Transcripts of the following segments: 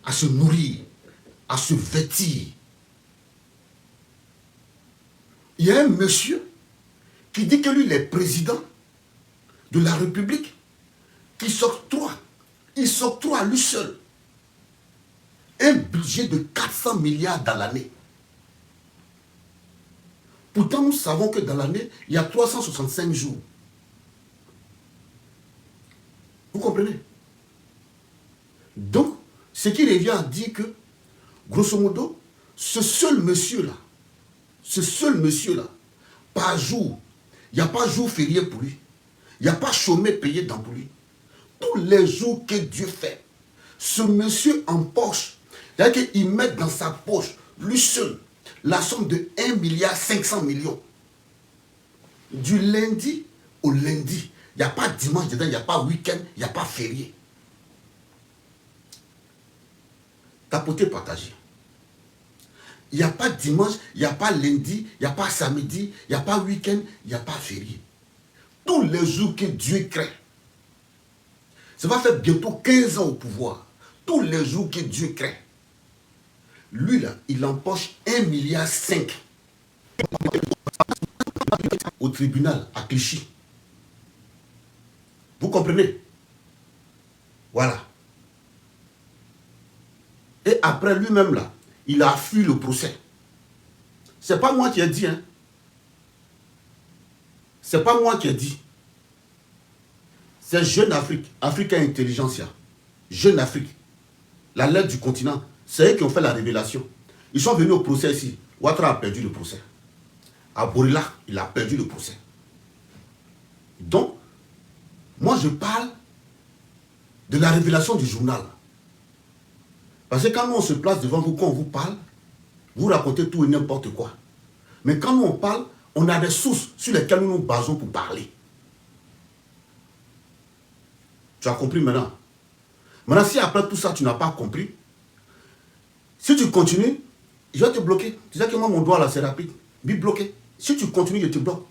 à se nourrir, à se vêtir. Il y a un monsieur qui dit que lui, il est président de la République, qui s'octroie, il s'octroie à lui seul un budget de 400 milliards dans l'année. Pourtant, nous savons que dans l'année, il y a 365 jours. Vous comprenez? Donc, ce qui revient à dire que, grosso modo, ce seul monsieur-là, par jour, il n'y a pas jour férié pour lui. Il n'y a pas chômeur payé dans pour lui. Tous les jours que Dieu fait, ce monsieur empoche, c'est-à-dire qu'il met dans sa poche, lui seul, la somme de 1,5 milliard. Du lundi au lundi. Il n'y a pas dimanche dedans, il n'y a pas week-end, il n'y a pas férié. Tapoter, partager. Il n'y a pas dimanche, il n'y a pas lundi, il n'y a pas samedi, il n'y a pas week-end, il n'y a pas férié. Tous les jours que Dieu crée. Ça va faire bientôt 15 ans au pouvoir. Tous les jours que Dieu crée. Lui là, il empoche 1,5 milliard au tribunal à Clichy. Vous comprenez? Voilà. Et après lui-même là, il a fui le procès. C'est pas moi qui ai dit, hein. C'est pas moi qui ai dit. C'est Jeune Afrique, Africa Intelligentsia. Jeune Afrique. La lettre du continent. C'est eux qui ont fait la révélation. Ils sont venus au procès ici. Ouattara a perdu le procès. À Borila, il a perdu le procès. Donc, moi je parle de la révélation du journal. Parce que quand nous on se place devant vous, quand on vous parle, vous racontez tout et n'importe quoi. Mais quand nous on parle, on a des sources sur lesquelles nous nous basons pour parler. Tu as compris maintenant? Maintenant, si après tout ça, tu n'as pas compris, si tu continues, je vais te bloquer. Tu sais que moi, mon doigt là, c'est rapide. Bip bloqué. Si tu continues, je te bloque.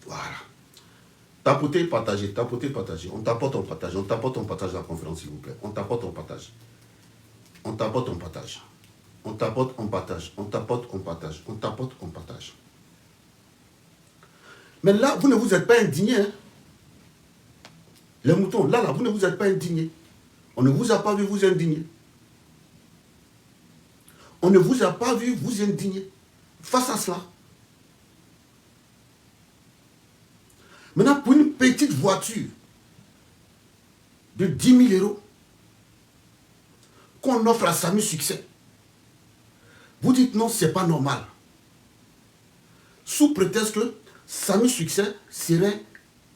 Voilà. Tapoter, partager, tapoter, partager. On tapote, on partage. On tapote, on partage la conférence, s'il vous plaît. On tapote, on partage. On tapote, on partage. On tapote, on partage. On tapote, on partage. On tapote, on partage. Mais là, vous ne vous êtes pas indigné. Hein? Les moutons, là, vous ne vous êtes pas indigné. On ne vous a pas vu vous indigner. On ne vous a pas vu vous indigner. Face à cela. Maintenant, pour une petite voiture de 10 000 euros qu'on offre à Samy Succès, vous dites non, c'est pas normal. Sous prétexte que Samy Succès serait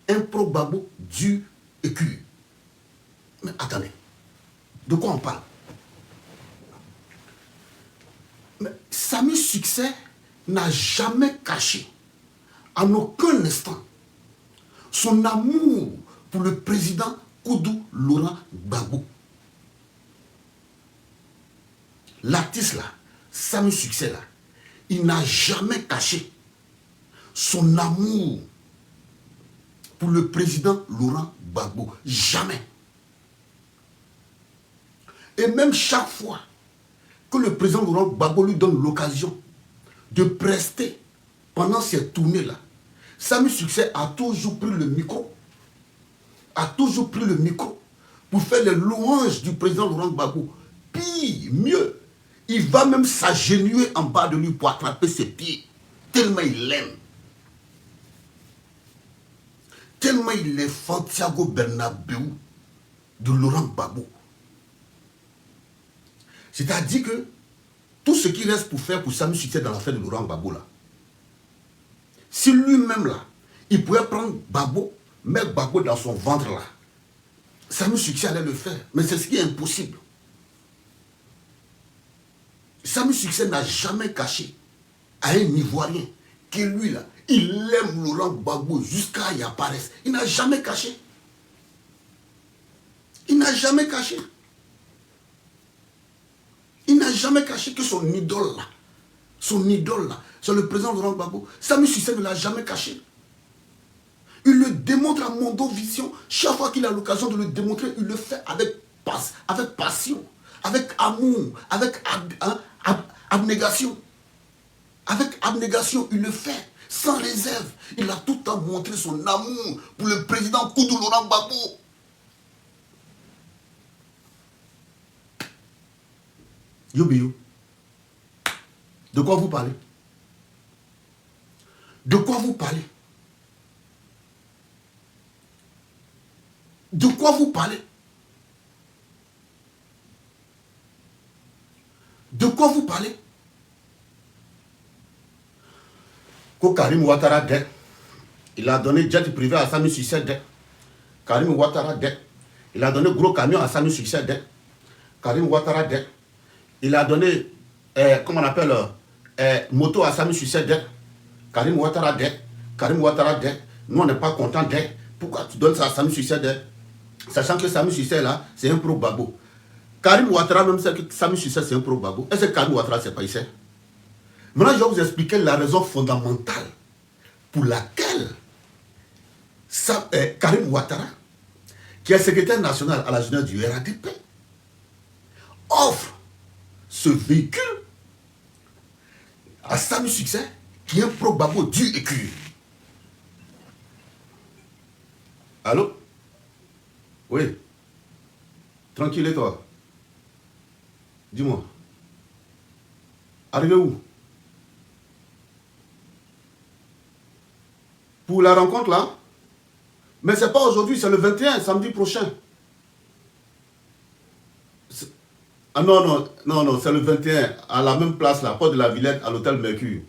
improbable, dur et cul. Mais attendez, de quoi on parle? Mais Samy Succès n'a jamais caché, en aucun instant, son amour pour le président Koudou Laurent Gbagbo. L'artiste là, Samy Succès là, il n'a jamais caché son amour pour le président Laurent Gbagbo. Jamais. Et même chaque fois que le président Laurent Gbagbo lui donne l'occasion de prester pendant ces tournées-là, Samy Succès a toujours pris le micro, pour faire les louanges du président Laurent Gbagbo. Pire, mieux, il va même s'agenouiller en bas de lui pour attraper ses pieds, tellement il l'aime. Tellement il est Santiago Bernabéu de Laurent Gbagbo. C'est-à-dire que tout ce qui reste pour faire pour Samy Succès dans l'affaire de Laurent Gbagbo là, si lui-même là, il pouvait prendre Gbagbo, mettre Gbagbo dans son ventre là, Samy Succès allait le faire. Mais c'est ce qui est impossible. Samy Succès n'a jamais caché à un Ivoirien que lui là, il aime Laurent Gbagbo jusqu'à ce qu'il apparaisse. Il n'a jamais caché. Il n'a jamais caché. Il n'a jamais caché que son idole là, c'est le président Laurent Gbagbo. Samy Succès ne l'a jamais caché. Il le démontre à Mondo Vision. Chaque fois qu'il a l'occasion de le démontrer, il le fait avec passion, avec amour, avec abnégation. Avec abnégation, il le fait, sans réserve. Il a tout le temps montré son amour pour le président Koudou Laurent Gbagbo. Yobio, de quoi vous parlez? De quoi vous parlez? De quoi vous parlez? De quoi vous parlez? Ko Karim Ouattara dès, il a donné jet privé à Sami Succès dès. Karim Ouattara dès, il a donné gros camion à Sami Succès dès. Karim Ouattara dès, il a donné, comment on appelle, moto à Sami Succès dès. Karim Ouattara dès, Karim Ouattara dès. Nous on n'est pas content dès. Pourquoi tu donnes ça à Sami Succès dès? Sachant que Sami Succès là, c'est un pro-Gbagbo. Karim Ouattara même sait que Sami Succès c'est un pro-Gbagbo. Est-ce que Karim Ouattara c'est pas ici? Maintenant, je vais vous expliquer la raison fondamentale pour laquelle Karim Ouattara, qui est secrétaire national à la jeunesse du RADP, offre ce véhicule à Sami Succès, qui est un pro-Gbagbo dur et cuir. Allô? Oui. Tranquille et toi? Dis-moi. Arrivé où? Pour la rencontre là? Mais c'est pas aujourd'hui, c'est le 21, samedi prochain. Ah non, c'est le 21, à la même place là, porte de la Villette, à l'hôtel Mercure.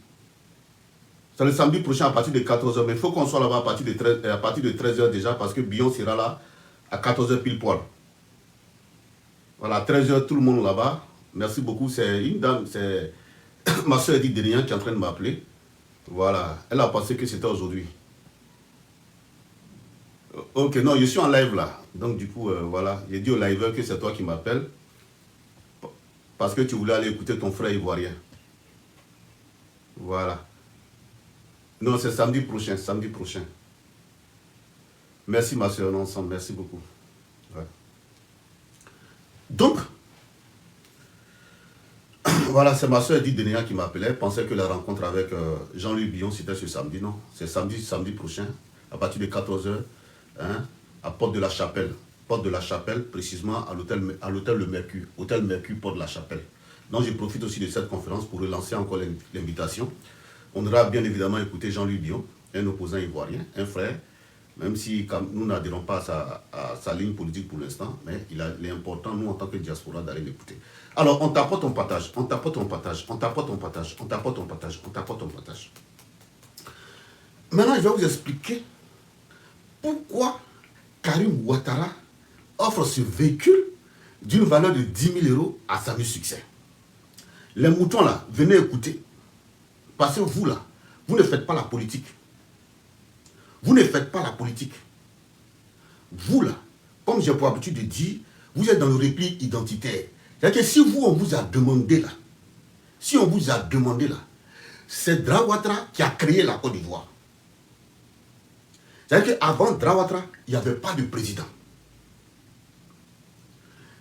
C'est le samedi prochain à partir de 14h, mais il faut qu'on soit là-bas à partir de 13h déjà, parce que Bion sera là à 14h pile poil. Voilà, 13h, tout le monde là-bas. Merci beaucoup, c'est une dame, c'est ma soeur Edith Denian qui est en train de m'appeler. Voilà, elle a pensé que c'était aujourd'hui. Ok, non, je suis en live là. Donc du coup, voilà, j'ai dit au liveur que c'est toi qui m'appelles. Parce que tu voulais aller écouter ton frère ivoirien. Voilà. Non, c'est samedi prochain, samedi prochain. Merci ma soeur, non, ensemble, merci beaucoup. Ouais. Donc, voilà, c'est ma soeur Edith Denian qui m'appelait. Elle pensait que la rencontre avec Jean-Louis Billon, c'était ce samedi. Non, c'est samedi prochain, à partir de 14h. Hein, à Porte de la Chapelle. Porte de la Chapelle, précisément à l'hôtel Le Mercure. Hôtel Mercure, Porte de la Chapelle. Donc je profite aussi de cette conférence pour relancer encore l'invitation. On aura bien évidemment écouté Jean-Louis Billon, un opposant ivoirien, un frère, même si nous n'adhérons pas à sa ligne politique pour l'instant, mais il est important, nous en tant que diaspora, d'aller l'écouter. Alors on t'apporte, on partage, on t'apporte, on partage, on t'apporte, on partage, on t'apporte, on partage, on t'apporte, on partage. Maintenant je vais vous expliquer pourquoi Karim Ouattara offre ce véhicule d'une valeur de 10 000 euros à Sami Succès. Les moutons là, venez écouter. Parce que vous là, vous ne faites pas la politique. Vous ne faites pas la politique. Vous là, comme j'ai pour habitude de dire, vous êtes dans le repli identitaire. C'est-à-dire que si vous, on vous a demandé là, c'est Drawatra qui a créé la Côte d'Ivoire. C'est-à-dire qu'avant Drawatra, il n'y avait pas de président.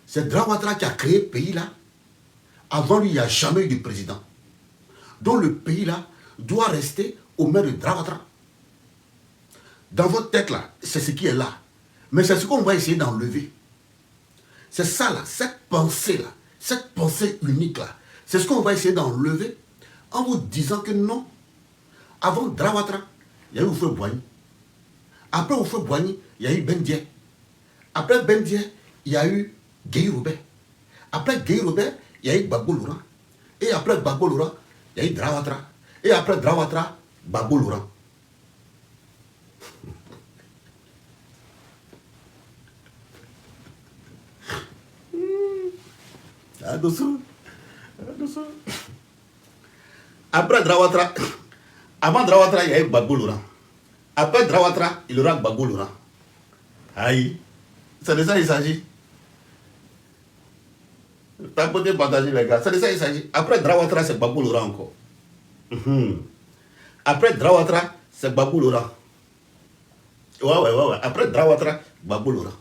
C'est Drawatra qui a créé ce pays-là. Avant lui, il n'y a jamais eu de président. Donc le pays-là doit rester aux mains de Drawatra. Dans votre tête, là, c'est ce qui est là. Mais c'est ce qu'on va essayer d'enlever. C'est ça, là, cette pensée-là, cette pensée unique-là. C'est ce qu'on va essayer d'enlever en vous disant que non. Avant Drawatra, il y a eu Oufoué Boigny. Après Oufoué Boigny, il y a eu Bendier. Après Bendier, il y a eu Gueye Robert. Après Gueye Robert, il y a eu Gbagbo Laurent. Et après Gbagbo Laurent, il y a eu Drawatra. Et après Drawatra, Gbagbo Laurent. Après Drawatra, avant Drawatra, il y a eu Gbagbo Laurent. Après Drawatra, il y aura Gbagbo Laurent. Aïe, c'est de ça qu'il s'agit. T'as côté partager les gars, c'est de ça qu'il s'agit. Après Drawatra, c'est Gbagbo Laurent encore. Après Drawatra, c'est Gbagbo Laurent. Ouais. Après Drawatra, Gbagbo Laurent.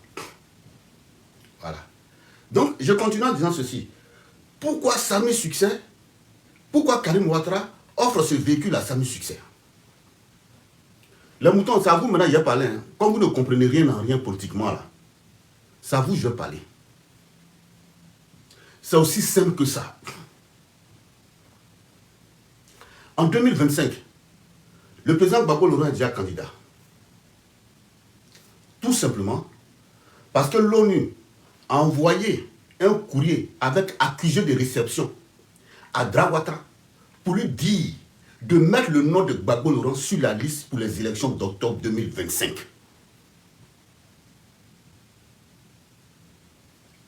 Voilà. Donc, je continue en disant ceci. Pourquoi Sami Succès, pourquoi Karim Ouattara offre ce véhicule à Sami Succès? Les moutons, c'est à vous maintenant, il y a parlé. Hein. Comme vous ne comprenez rien en rien politiquement, là, c'est à vous je vais parler. C'est aussi simple que ça. En 2025, le président Gbagbo Laurent est déjà candidat. Tout simplement parce que l'ONU a envoyé un courrier avec accusé de réception à Drawata pour lui dire de mettre le nom de Gbagbo Laurent sur la liste pour les élections d'octobre 2025.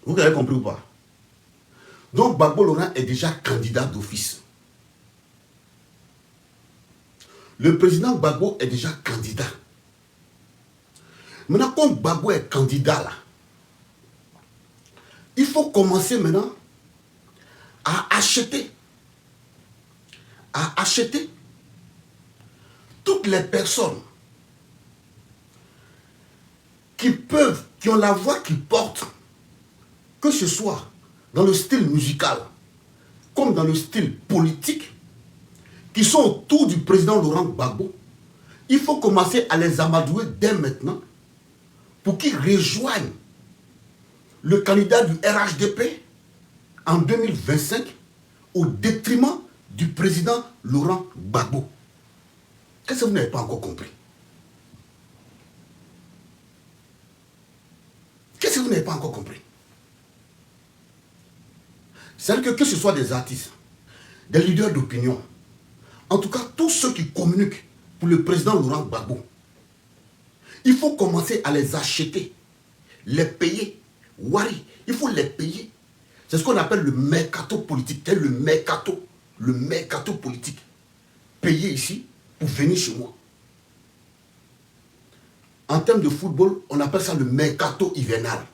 Vous avez compris ou pas? Donc Gbagbo Laurent est déjà candidat d'office. Le président Gbagbo est déjà candidat. Maintenant, comme Gbagbo est candidat là, il faut commencer maintenant à acheter toutes les personnes qui ont la voix qui porte, que ce soit dans le style musical, comme dans le style politique, qui sont autour du président Laurent Gbagbo. Il faut commencer à les amadouer dès maintenant pour qu'ils rejoignent le candidat du RHDP en 2025 au détriment du président Laurent Gbagbo. Qu'est-ce que vous n'avez pas encore compris? Qu'est-ce que vous n'avez pas encore compris? C'est-à-dire que ce soit des artistes, des leaders d'opinion, en tout cas tous ceux qui communiquent pour le président Laurent Gbagbo, il faut commencer à les acheter, les payer. Wari, il faut les payer. C'est ce qu'on appelle le mercato politique. C'est le mercato politique. Payer ici pour venir chez moi. En termes de football, on appelle ça le mercato hivernal.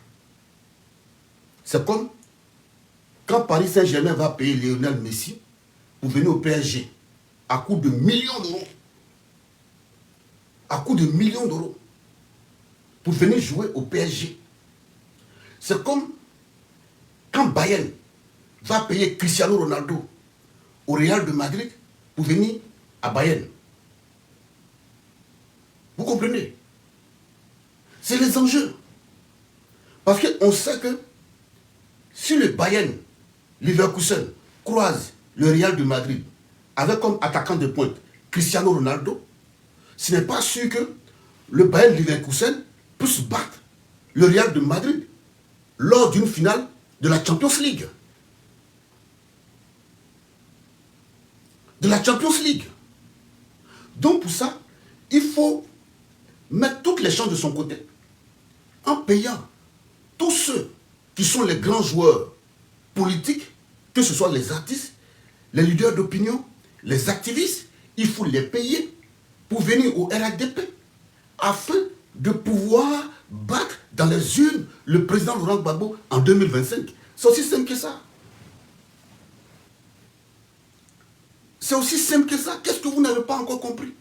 C'est comme quand Paris Saint-Germain va payer Lionel Messi pour venir au PSG à coût de millions d'euros. À coût de millions d'euros. Pour venir jouer au PSG. C'est comme quand Bayern va payer Cristiano Ronaldo au Real de Madrid pour venir à Bayern. Vous comprenez? C'est les enjeux. Parce qu'on sait que si le Bayern, Leverkusen, croise le Real de Madrid avec comme attaquant de pointe Cristiano Ronaldo, ce n'est pas sûr que le Bayern Leverkusen puisse battre le Real de Madrid lors d'une finale de la Champions League. De la Champions League. Donc pour ça, il faut mettre toutes les chances de son côté en payant tous ceux qui sont les grands joueurs politiques, que ce soit les artistes, les leaders d'opinion, les activistes, il faut les payer pour venir au RHDP afin de pouvoir battre dans les urnes le président Laurent Gbagbo en 2025. C'est aussi simple que ça. C'est aussi simple que ça. Qu'est-ce que vous n'avez pas encore compris?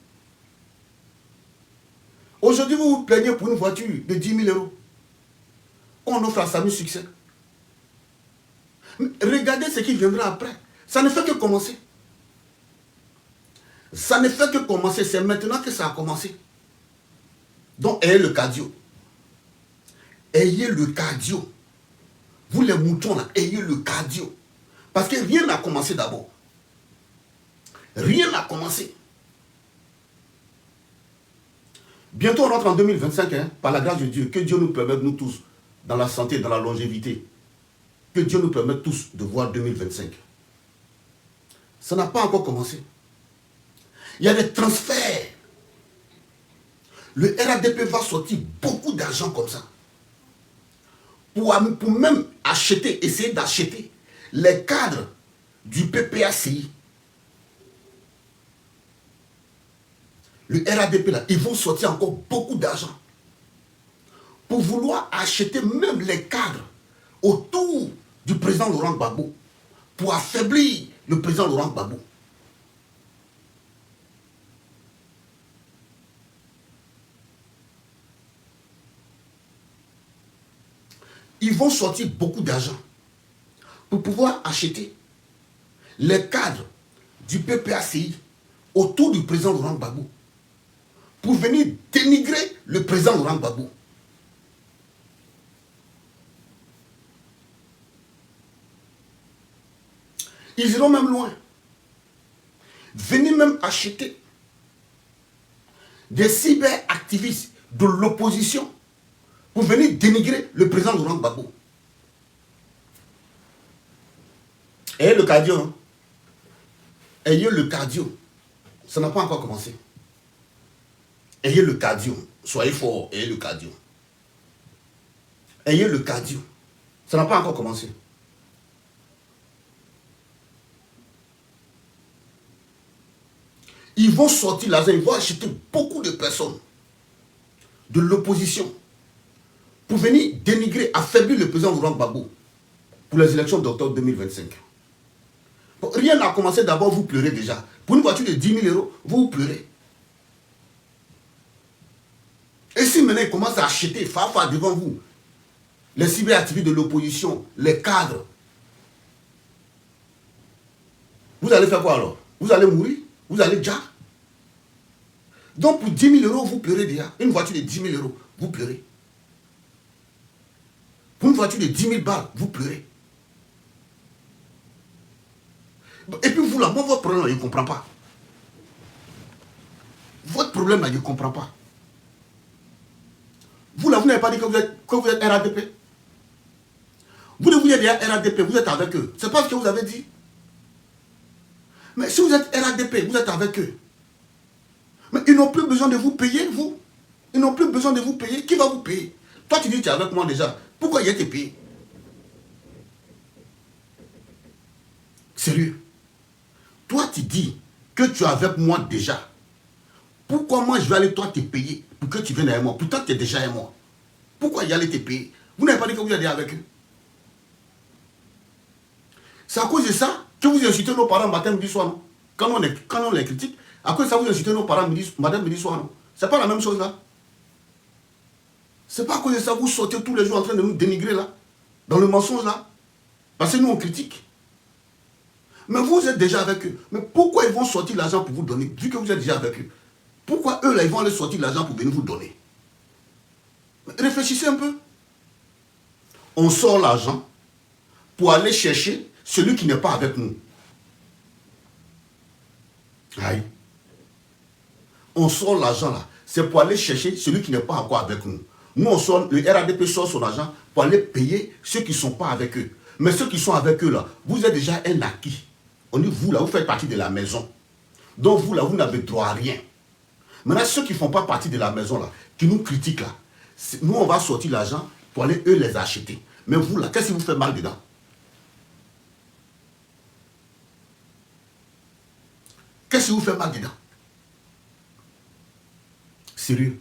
Aujourd'hui, vous vous plaignez pour une voiture de 10 000 euros qu'on offre à Sami Succès. Regardez ce qui viendra après. Ça ne fait que commencer. Ça ne fait que commencer. C'est maintenant que ça a commencé. Donc, ayez le cardio. Ayez le cardio. Vous les moutons là, ayez le cardio. Parce que rien n'a commencé d'abord. Rien n'a commencé. Bientôt on rentre en 2025, hein, par la grâce de Dieu. Que Dieu nous permette, nous tous, dans la santé, dans la longévité. Que Dieu nous permette tous de voir 2025. Ça n'a pas encore commencé. Il y a des transferts. Le RADP va sortir beaucoup d'argent comme ça. Pour même acheter, essayer d'acheter les cadres du PPACI. Le RADP là, ils vont sortir encore beaucoup d'argent. Pour vouloir acheter même les cadres autour du président Laurent Gbagbo. Pour affaiblir le président Laurent Gbagbo. Ils vont sortir beaucoup d'argent. pour pouvoir acheter les cadres du PPACI autour du président Laurent Gbagbo, pour venir dénigrer le président Laurent Gbagbo. Ils iront même loin. Venir même acheter des cyberactivistes de l'opposition pour venir dénigrer le président Laurent Gbagbo. Ayez le cardio. Hein? Ayez le cardio. Ça n'a pas encore commencé. Ayez le cardio. Soyez fort. Ayez le cardio. Ayez le cardio. Ça n'a pas encore commencé. Ils vont sortir l'argent, ils vont acheter beaucoup de personnes de l'opposition pour venir dénigrer, affaiblir le président Laurent Gbagbo pour les élections d'octobre 2025. Bon, rien n'a commencé, d'abord vous pleurez déjà. Pour une voiture de 10 000 euros, vous pleurez. Et si maintenant ils commencent à acheter, fafa devant vous, les cyberactivistes de l'opposition, les cadres, vous allez faire quoi alors? Vous allez mourir? Vous allez déjà? Donc pour 10 000 euros, vous pleurez déjà. Une voiture de 10 000 euros, vous pleurez. Pour une voiture de 10 000 balles, vous pleurez. Et puis vous là, moi votre problème là, je ne comprends pas. Votre problème là, je ne comprends pas. Vous là, vous n'avez pas dit que vous êtes RADP. Vous ne voulez dire RADP, vous êtes avec eux. C'est pas ce que vous avez dit. Mais si vous êtes RADP, vous êtes avec eux. Mais ils n'ont plus besoin de vous payer, vous. Ils n'ont plus besoin de vous payer. Qui va vous payer? Toi, tu dis que tu es avec moi déjà. Pourquoi il a été payé? Sérieux. Toi, tu dis que tu es avec moi déjà. Pourquoi moi, je vais aller toi te payer pour que tu viennes avec moi? Pourtant, tu es déjà avec moi. Pourquoi il allait te payer? Vous n'avez pas dit que vous êtes avec eux. C'est à cause de ça que vous insultez nos parents matin, midi, soir, non? Quand on les critique, à cause de ça, vous insultez nos parents matin, midi, soir, non? C'est pas la même chose là. C'est pas à cause de ça, vous sortez tous les jours en train de nous dénigrer là, dans le mensonge là. Parce que nous, on critique. Mais vous êtes déjà avec eux. Mais pourquoi ils vont sortir l'argent pour vous donner, vu que vous êtes déjà avec eux? Pourquoi eux là, ils vont aller sortir l'argent pour venir vous donner? Réfléchissez un peu. On sort l'argent pour aller chercher celui qui n'est pas avec nous. Aïe. On sort l'argent là, c'est pour aller chercher celui qui n'est pas encore avec nous. Nous, on sort, le RADP sort son argent pour aller payer ceux qui ne sont pas avec eux. Mais ceux qui sont avec eux là, vous êtes déjà un acquis. On dit, vous là, vous faites partie de la maison. Donc vous là, vous n'avez droit à rien. Maintenant, ceux qui ne font pas partie de la maison là, qui nous critiquent là, nous on va sortir l'argent pour aller eux les acheter. Mais vous là, qu'est-ce qui vous fait mal dedans? Qu'est-ce qui vous fait mal dedans? Sérieux.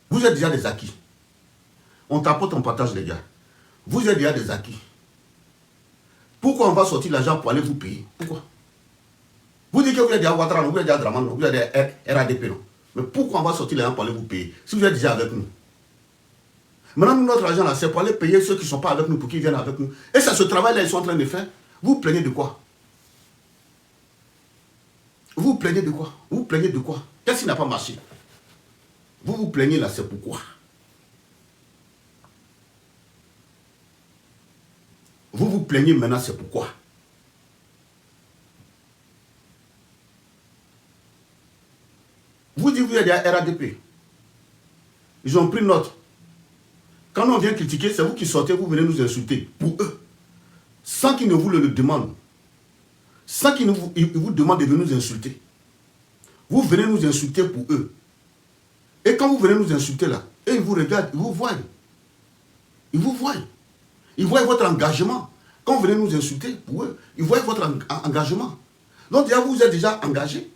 Vous êtes déjà des acquis. On t'apporte, on partage les gars. Vous êtes déjà des acquis. Pourquoi on va sortir l'argent pour aller vous payer? Pourquoi? Vous dites que vous êtes déjà Ouattara, vous êtes déjà Draman, vous êtes déjà RADP, non? Mais pourquoi on va sortir l'argent pour aller vous payer si vous êtes déjà avec nous? Maintenant, notre argent là, c'est pour aller payer ceux qui ne sont pas avec nous pour qu'ils viennent avec nous. Et c'est ce travail-là, ils sont en train de faire. Vous vous plaignez de quoi? Vous vous plaignez de quoi? Vous vous plaignez de quoi? Qu'est-ce qui n'a pas marché? Vous vous plaignez là, c'est pourquoi? Vous vous plaignez maintenant, c'est pourquoi? Vous dites que vous êtes à RADP. Ils ont pris note. Quand on vient critiquer, c'est vous qui sortez, vous venez nous insulter. Pour eux. Sans qu'ils ne vous le demandent. Sans qu'ils vous demandent de venir nous insulter. Vous venez nous insulter pour eux. Et quand vous venez nous insulter là, et ils vous regardent, ils vous voient. Ils vous voient. Ils voient votre engagement. Quand vous venez nous insulter pour eux, ils voient votre engagement. Donc déjà, vous êtes déjà engagé.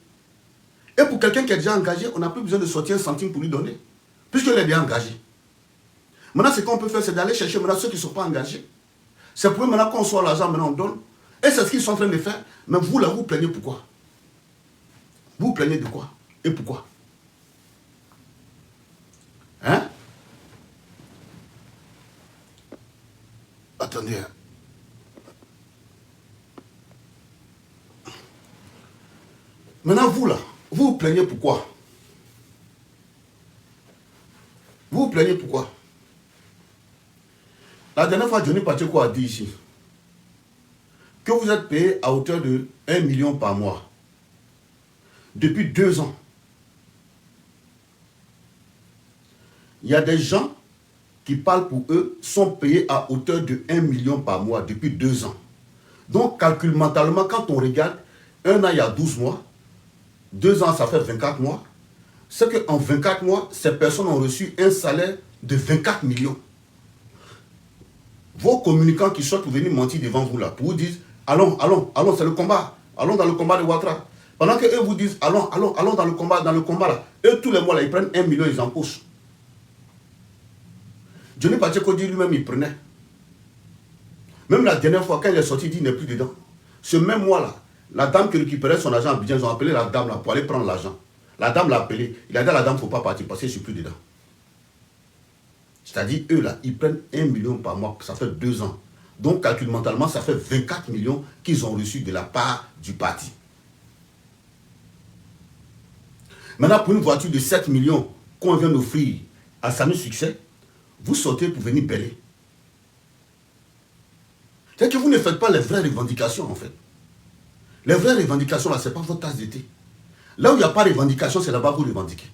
Et pour quelqu'un qui est déjà engagé, on n'a plus besoin de sortir un centime pour lui donner. Puisqu'il est déjà engagé. Maintenant, ce qu'on peut faire, c'est d'aller chercher maintenant ceux qui ne sont pas engagés. C'est pour eux maintenant qu'on sort l'argent, maintenant on donne. Et c'est ce qu'ils sont en train de faire. Mais vous là, vous plaignez pourquoi? Vous plaignez de quoi? Et pourquoi? Hein? Attendez. Maintenant, vous là, vous vous plaignez pourquoi? Vous vous plaignez pourquoi? La dernière fois, Johnny Pacheco a dit ici que vous êtes payé à hauteur de 1 million par mois depuis 2 ans. Il y a des gens qui parlent pour eux sont payés à hauteur de 1 million par mois depuis 2 ans. Donc, calcule mentalement, quand on regarde, 1 an, il y a 12 mois, 2 ans, ça fait 24 mois. C'est qu'en 24 mois, ces personnes ont reçu un salaire de 24 millions. Vos communicants qui sortent pour venir mentir devant vous là, pour vous dire, allons, c'est le combat. Allons dans le combat de Ouattara. Pendant qu'eux vous disent, allons dans le combat là. Eux, tous les mois là, ils prennent 1 million, ils en pochent. Johnny Pacheco dit lui-même, il prenait. Même la dernière fois, quand il est sorti, il dit, il n'est plus dedans. Ce même mois-là, la dame qui récupérait son argent à Abidjan, ils ont appelé la dame là pour aller prendre l'argent. La dame l'a appelé. Il a dit à la dame, il ne faut pas partir parce que je ne suis plus dedans. C'est-à-dire, eux là, ils prennent 1 million par mois. Ça fait 2 ans. Donc, calcul mentalement, ça fait 24 millions qu'ils ont reçus de la part du parti. Maintenant, pour une voiture de 7 millions qu'on vient d'offrir à Samy Succès, vous sortez pour venir bêler. C'est-à-dire que vous ne faites pas les vraies revendications, en fait. Les vraies revendications, là, ce n'est pas votre tasse d'été. Là où il n'y a pas de revendication, c'est là-bas que vous revendiquez.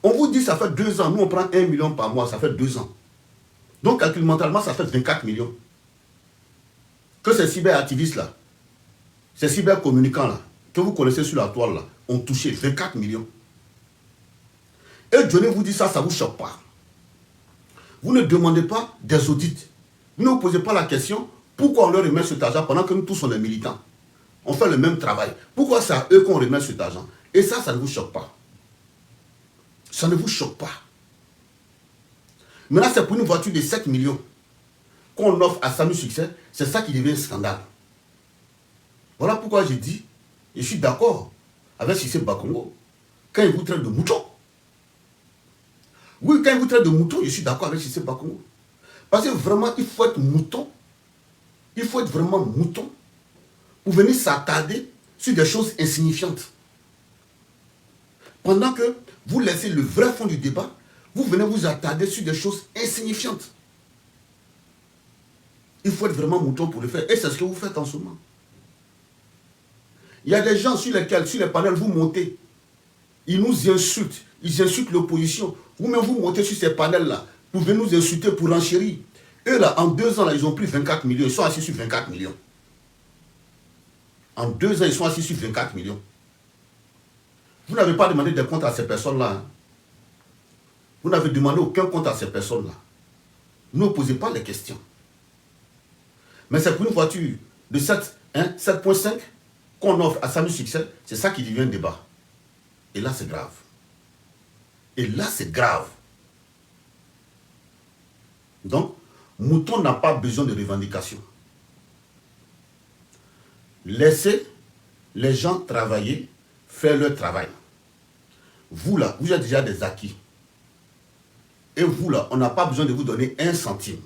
On vous dit, ça fait 2 ans. Nous, on prend 1 million par mois, ça fait 2 ans. Donc, calcul mentalement, ça fait 24 millions. Que ces cyberactivistes-là, ces cybercommunicants-là, que vous connaissez sur la toile, là, ont touché 24 millions. Et Johnny vous dit ça, ça ne vous choque pas. Vous ne demandez pas des audits. Vous ne vous posez pas la question, pourquoi on leur remet cet argent pendant que nous tous, on est militants? On fait le même travail. Pourquoi c'est à eux qu'on remet cet argent? Et ça ne vous choque pas. Ça ne vous choque pas. Maintenant, c'est pour une voiture de 7 millions qu'on offre à Samy Succès. C'est ça qui devient un scandale. Voilà pourquoi j'ai dit, je suis d'accord avec Cissé Bakongo, quand il vous traite de mouton. Oui, quand il vous traite de mouton, je suis d'accord avec Cissé Bakongo. Parce que vraiment, il faut être mouton. Il faut être vraiment mouton pour venir s'attarder sur des choses insignifiantes. Pendant que vous laissez le vrai fond du débat, vous venez vous attarder sur des choses insignifiantes. Il faut être vraiment mouton pour le faire. Et c'est ce que vous faites en ce moment. Il y a des gens sur lesquels, sur les panels, vous montez. Ils nous insultent. Ils insultent l'opposition. Vous-même, vous montez sur ces panels-là pour venir nous insulter, pour enchérir. Eux, là, en 2 ans, là, ils ont pris 24 millions. Ils sont assis sur 24 millions. En 2 ans, ils sont assis sur 24 millions. Vous n'avez pas demandé des comptes à ces personnes-là. Hein. Vous n'avez demandé aucun compte à ces personnes-là. Ne posez pas les questions. Mais c'est pour une voiture de 7,5 qu'on offre à Samy Succès, c'est ça qui devient un débat. Et là, c'est grave. Et là, c'est grave. Donc, Mouton n'a pas besoin de revendications. Laissez les gens travailler, faire leur travail. Vous là, vous avez déjà des acquis. Et vous là, on n'a pas besoin de vous donner 1 centime.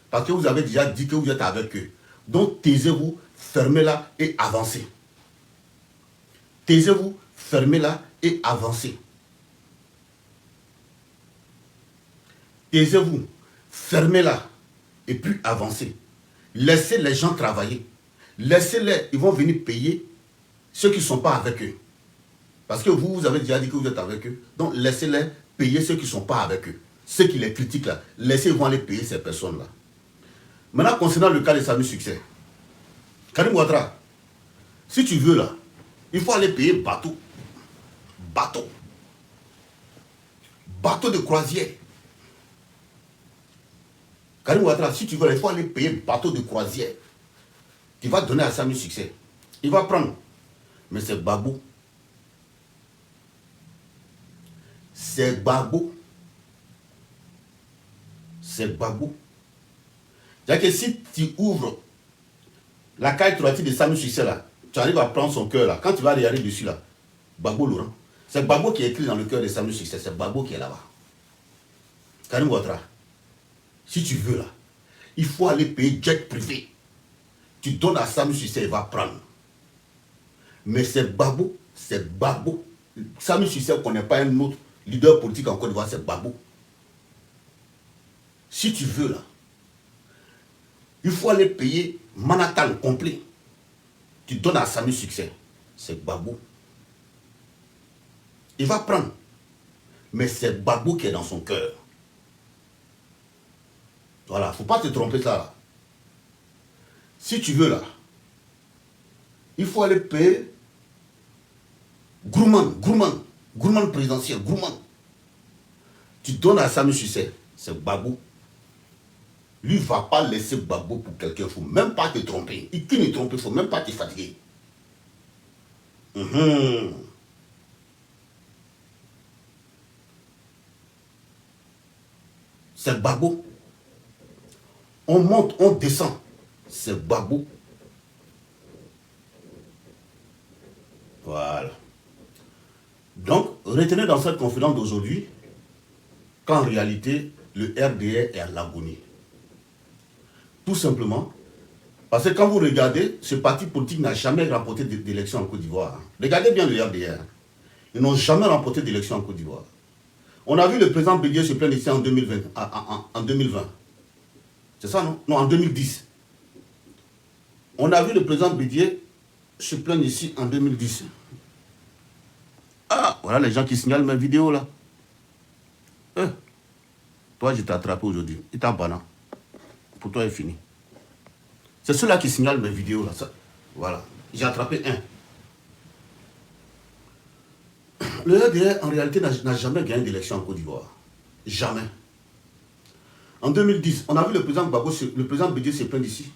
Parce que vous avez déjà dit que vous êtes avec eux. Donc taisez-vous, fermez-la et avancez. Taisez-vous, fermez-la et avancez. Taisez-vous, fermez-la et puis avancez. Laissez les gens travailler. Laissez-les, ils vont venir payer ceux qui ne sont pas avec eux. Parce que vous avez déjà dit que vous êtes avec eux. Donc laissez-les payer ceux qui ne sont pas avec eux. Ceux qui les critiquent là, laissez-ils vont aller payer ces personnes-là. Maintenant, concernant le cas de Samy Succès, Karim Ouattara, si tu veux là, il faut aller payer bateau. Bateau. Bateau de croisière. Karim Ouattara, si tu veux, il faut aller payer bateau de croisière. Tu vas donner à Samy Succès. Il va prendre. Mais c'est Babou. C'est Babou. C'est Babou. C'est-à-dire que si tu ouvres la carte droitière de Samy Succès là, tu arrives à prendre son cœur là, quand tu vas regarder dessus là, Babou Laurent. C'est Babou qui est écrit dans le cœur de Samy Succès, c'est Babou qui est là-bas. Karim Ouattara, si tu veux là, il faut aller payer jet privé. Tu donnes à Samy Succès, il va prendre. Mais c'est Babou, C'est Gbagbo. Sami Succès ne connaît pas un autre leader politique en Côte d'Ivoire, c'est Gbagbo. Si tu veux là, il faut aller payer Manhattan complet. Tu donnes à Sami Succès, c'est Gbagbo. Il va prendre. Mais c'est Gbagbo qui est dans son cœur. Voilà, il ne faut pas te tromper ça là. Si tu veux là, il faut aller payer Gourmand présidentiel, Gourmand. Tu donnes à Sami Succès, c'est Gbagbo. Lui ne va pas laisser Gbagbo pour quelqu'un, il ne faut même pas te tromper. Et qui ne trompe, il ne faut même pas te fatiguer. C'est Gbagbo. On monte, on descend. C'est Gbagbo. Voilà. Donc, retenez dans cette conférence d'aujourd'hui qu'en réalité, le RDR est à l'agonie. Tout simplement, parce que quand vous regardez, ce parti politique n'a jamais remporté d'élection en Côte d'Ivoire. Regardez bien le RDR. Ils n'ont jamais remporté d'élection en Côte d'Ivoire. On a vu le président Bédié se plaindre ici en 2020. En 2020. C'est ça, non? Non, en 2010. On a vu le président Bédié se plaindre ici en 2010. Ah, voilà les gens qui signalent mes vidéos là. Toi, je t'ai attrapé aujourd'hui. Il t'a banni. Pour toi, il est fini. C'est ceux-là qui signalent mes vidéos là. Ça. Voilà. J'ai attrapé un. Le RDR, en réalité, n'a jamais gagné d'élection en Côte d'Ivoire. Jamais. En 2010, on a vu le président Gbagbo, le président Bédié se plaindre ici.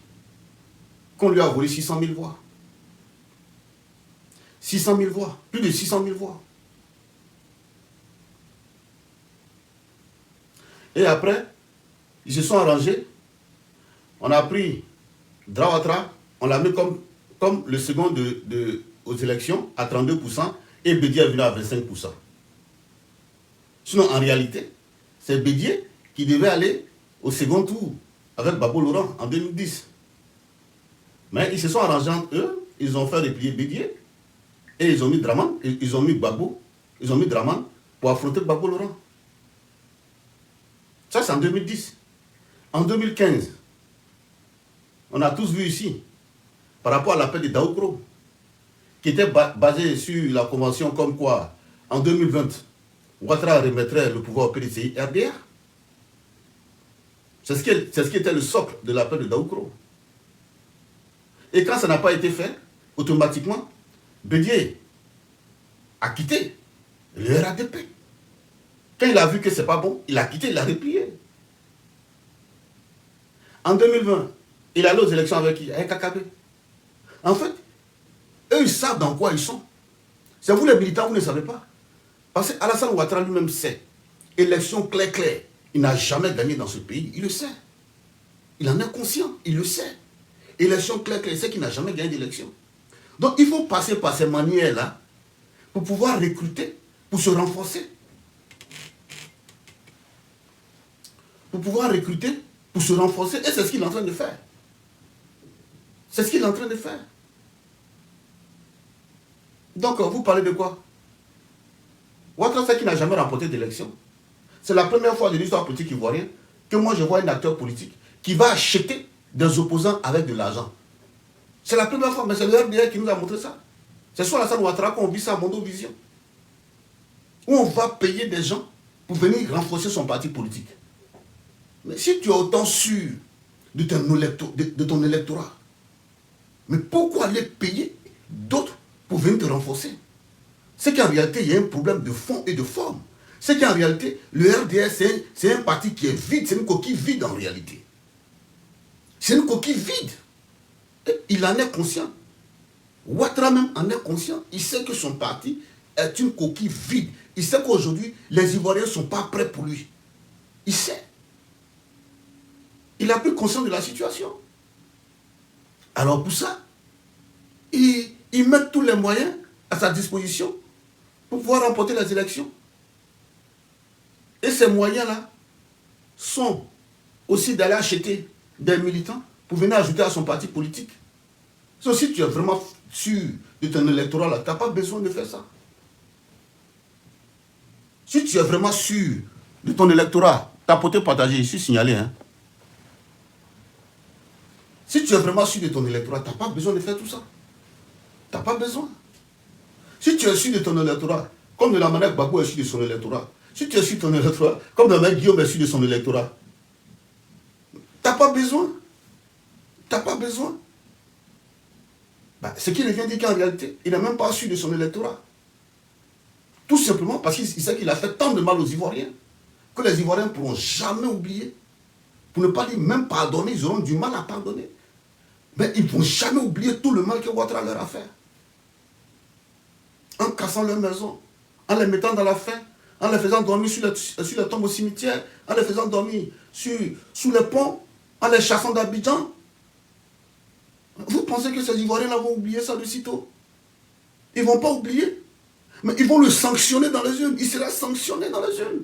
Qu'on lui a volé 600 000 voix. 600 000 voix. Plus de 600 000 voix. Et après, ils se sont arrangés. On a pris Drawatra, on l'a mis comme le second aux élections à 32%. Et Bédié est venu à 25%. Sinon, en réalité, c'est Bédié qui devait aller au second tour avec Gbagbo Laurent en 2010. Mais ils se sont arrangés entre eux, ils ont fait replier Bédié et ils ont mis Draman, ils ont mis Gbagbo, ils ont mis Draman pour affronter Gbagbo Laurent. Ça, c'est en 2010. En 2015, on a tous vu ici, par rapport à l'appel de Daoukro, qui était basé sur la convention comme quoi, en 2020, Ouattara remettrait le pouvoir au PDCI RDR. C'est ce qui était le socle de l'appel de Daoukro. Et quand ça n'a pas été fait, automatiquement, Bédié a quitté le RADP. Quand il a vu que ce n'est pas bon, il a quitté, il a replié. En 2020, il allait aux élections avec qui? Avec KKB. En fait, eux, ils savent dans quoi ils sont. C'est vous les militants, vous ne savez pas. Parce qu'Alassane Ouattara lui-même sait. Élection claire. Il n'a jamais gagné dans ce pays. Il le sait. Il en est conscient. Il le sait. Élection claire. Il sait qu'il n'a jamais gagné d'élection. Donc, il faut passer par ces manières-là pour pouvoir recruter, pour se renforcer. Pour pouvoir recruter, pour se renforcer. Et c'est ce qu'il est en train de faire. C'est ce qu'il est en train de faire. Donc, vous parlez de quoi? Ouattara sait qu'il n'a jamais remporté d'élection. C'est la première fois de l'histoire politique ivoirienne que moi je vois un acteur politique qui va acheter des opposants avec de l'argent. C'est la première fois, mais c'est le RDR qui nous a montré ça. C'est sur Alassane Ouattara qu'on vit ça à Mondo Vision. Où on va payer des gens pour venir renforcer son parti politique. Mais si tu es autant sûr de ton électorat, mais pourquoi aller payer d'autres pour venir te renforcer? C'est qu'en réalité, il y a un problème de fond et de forme. C'est qu'en réalité, le RDR, c'est un parti qui est vide, c'est une coquille vide en réalité. C'est une coquille vide. Et il en est conscient. Ouattara même en est conscient. Il sait que son parti est une coquille vide. Il sait qu'aujourd'hui, les Ivoiriens ne sont pas prêts pour lui. Il sait. Il a pris conscience de la situation. Alors pour ça, il met tous les moyens à sa disposition pour pouvoir remporter les élections. Et ces moyens-là sont aussi d'aller acheter des militants pour venir ajouter à son parti politique. So, si tu es vraiment sûr de ton électorat, là, tu n'as pas besoin de faire ça. Si tu es vraiment sûr de ton électorat, tapoter, partager, ici, signaler. Hein. Si tu es vraiment sûr de ton électorat, tu n'as pas besoin de faire tout ça. Tu n'as pas besoin. Si tu es sûr de ton électorat, comme de la manière que Gbagbo est sûr de son électorat, si tu es sûr de ton électorat, comme de la manière que Guillaume est sûr de son électorat, tu n'as pas besoin. Tu n'as pas besoin. Bah, ce qui vient dire qu'en réalité, il n'est même pas sûr de son électorat. Tout simplement parce qu'il sait qu'il a fait tant de mal aux Ivoiriens que les Ivoiriens ne pourront jamais oublier. Pour ne pas dire même pardonner, ils auront du mal à pardonner. Mais ils ne vont jamais oublier tout le mal que Ouattara leur a fait. En cassant leur maison, en les mettant dans la faim, en les faisant dormir sur les tombes au cimetière, en les faisant dormir sous les ponts, en les chassant d'Abidjan. Vous pensez que ces Ivoiriens-là vont oublier ça de sitôt? Ils ne vont pas oublier. Mais ils vont le sanctionner dans les urnes. Il sera sanctionné dans les urnes.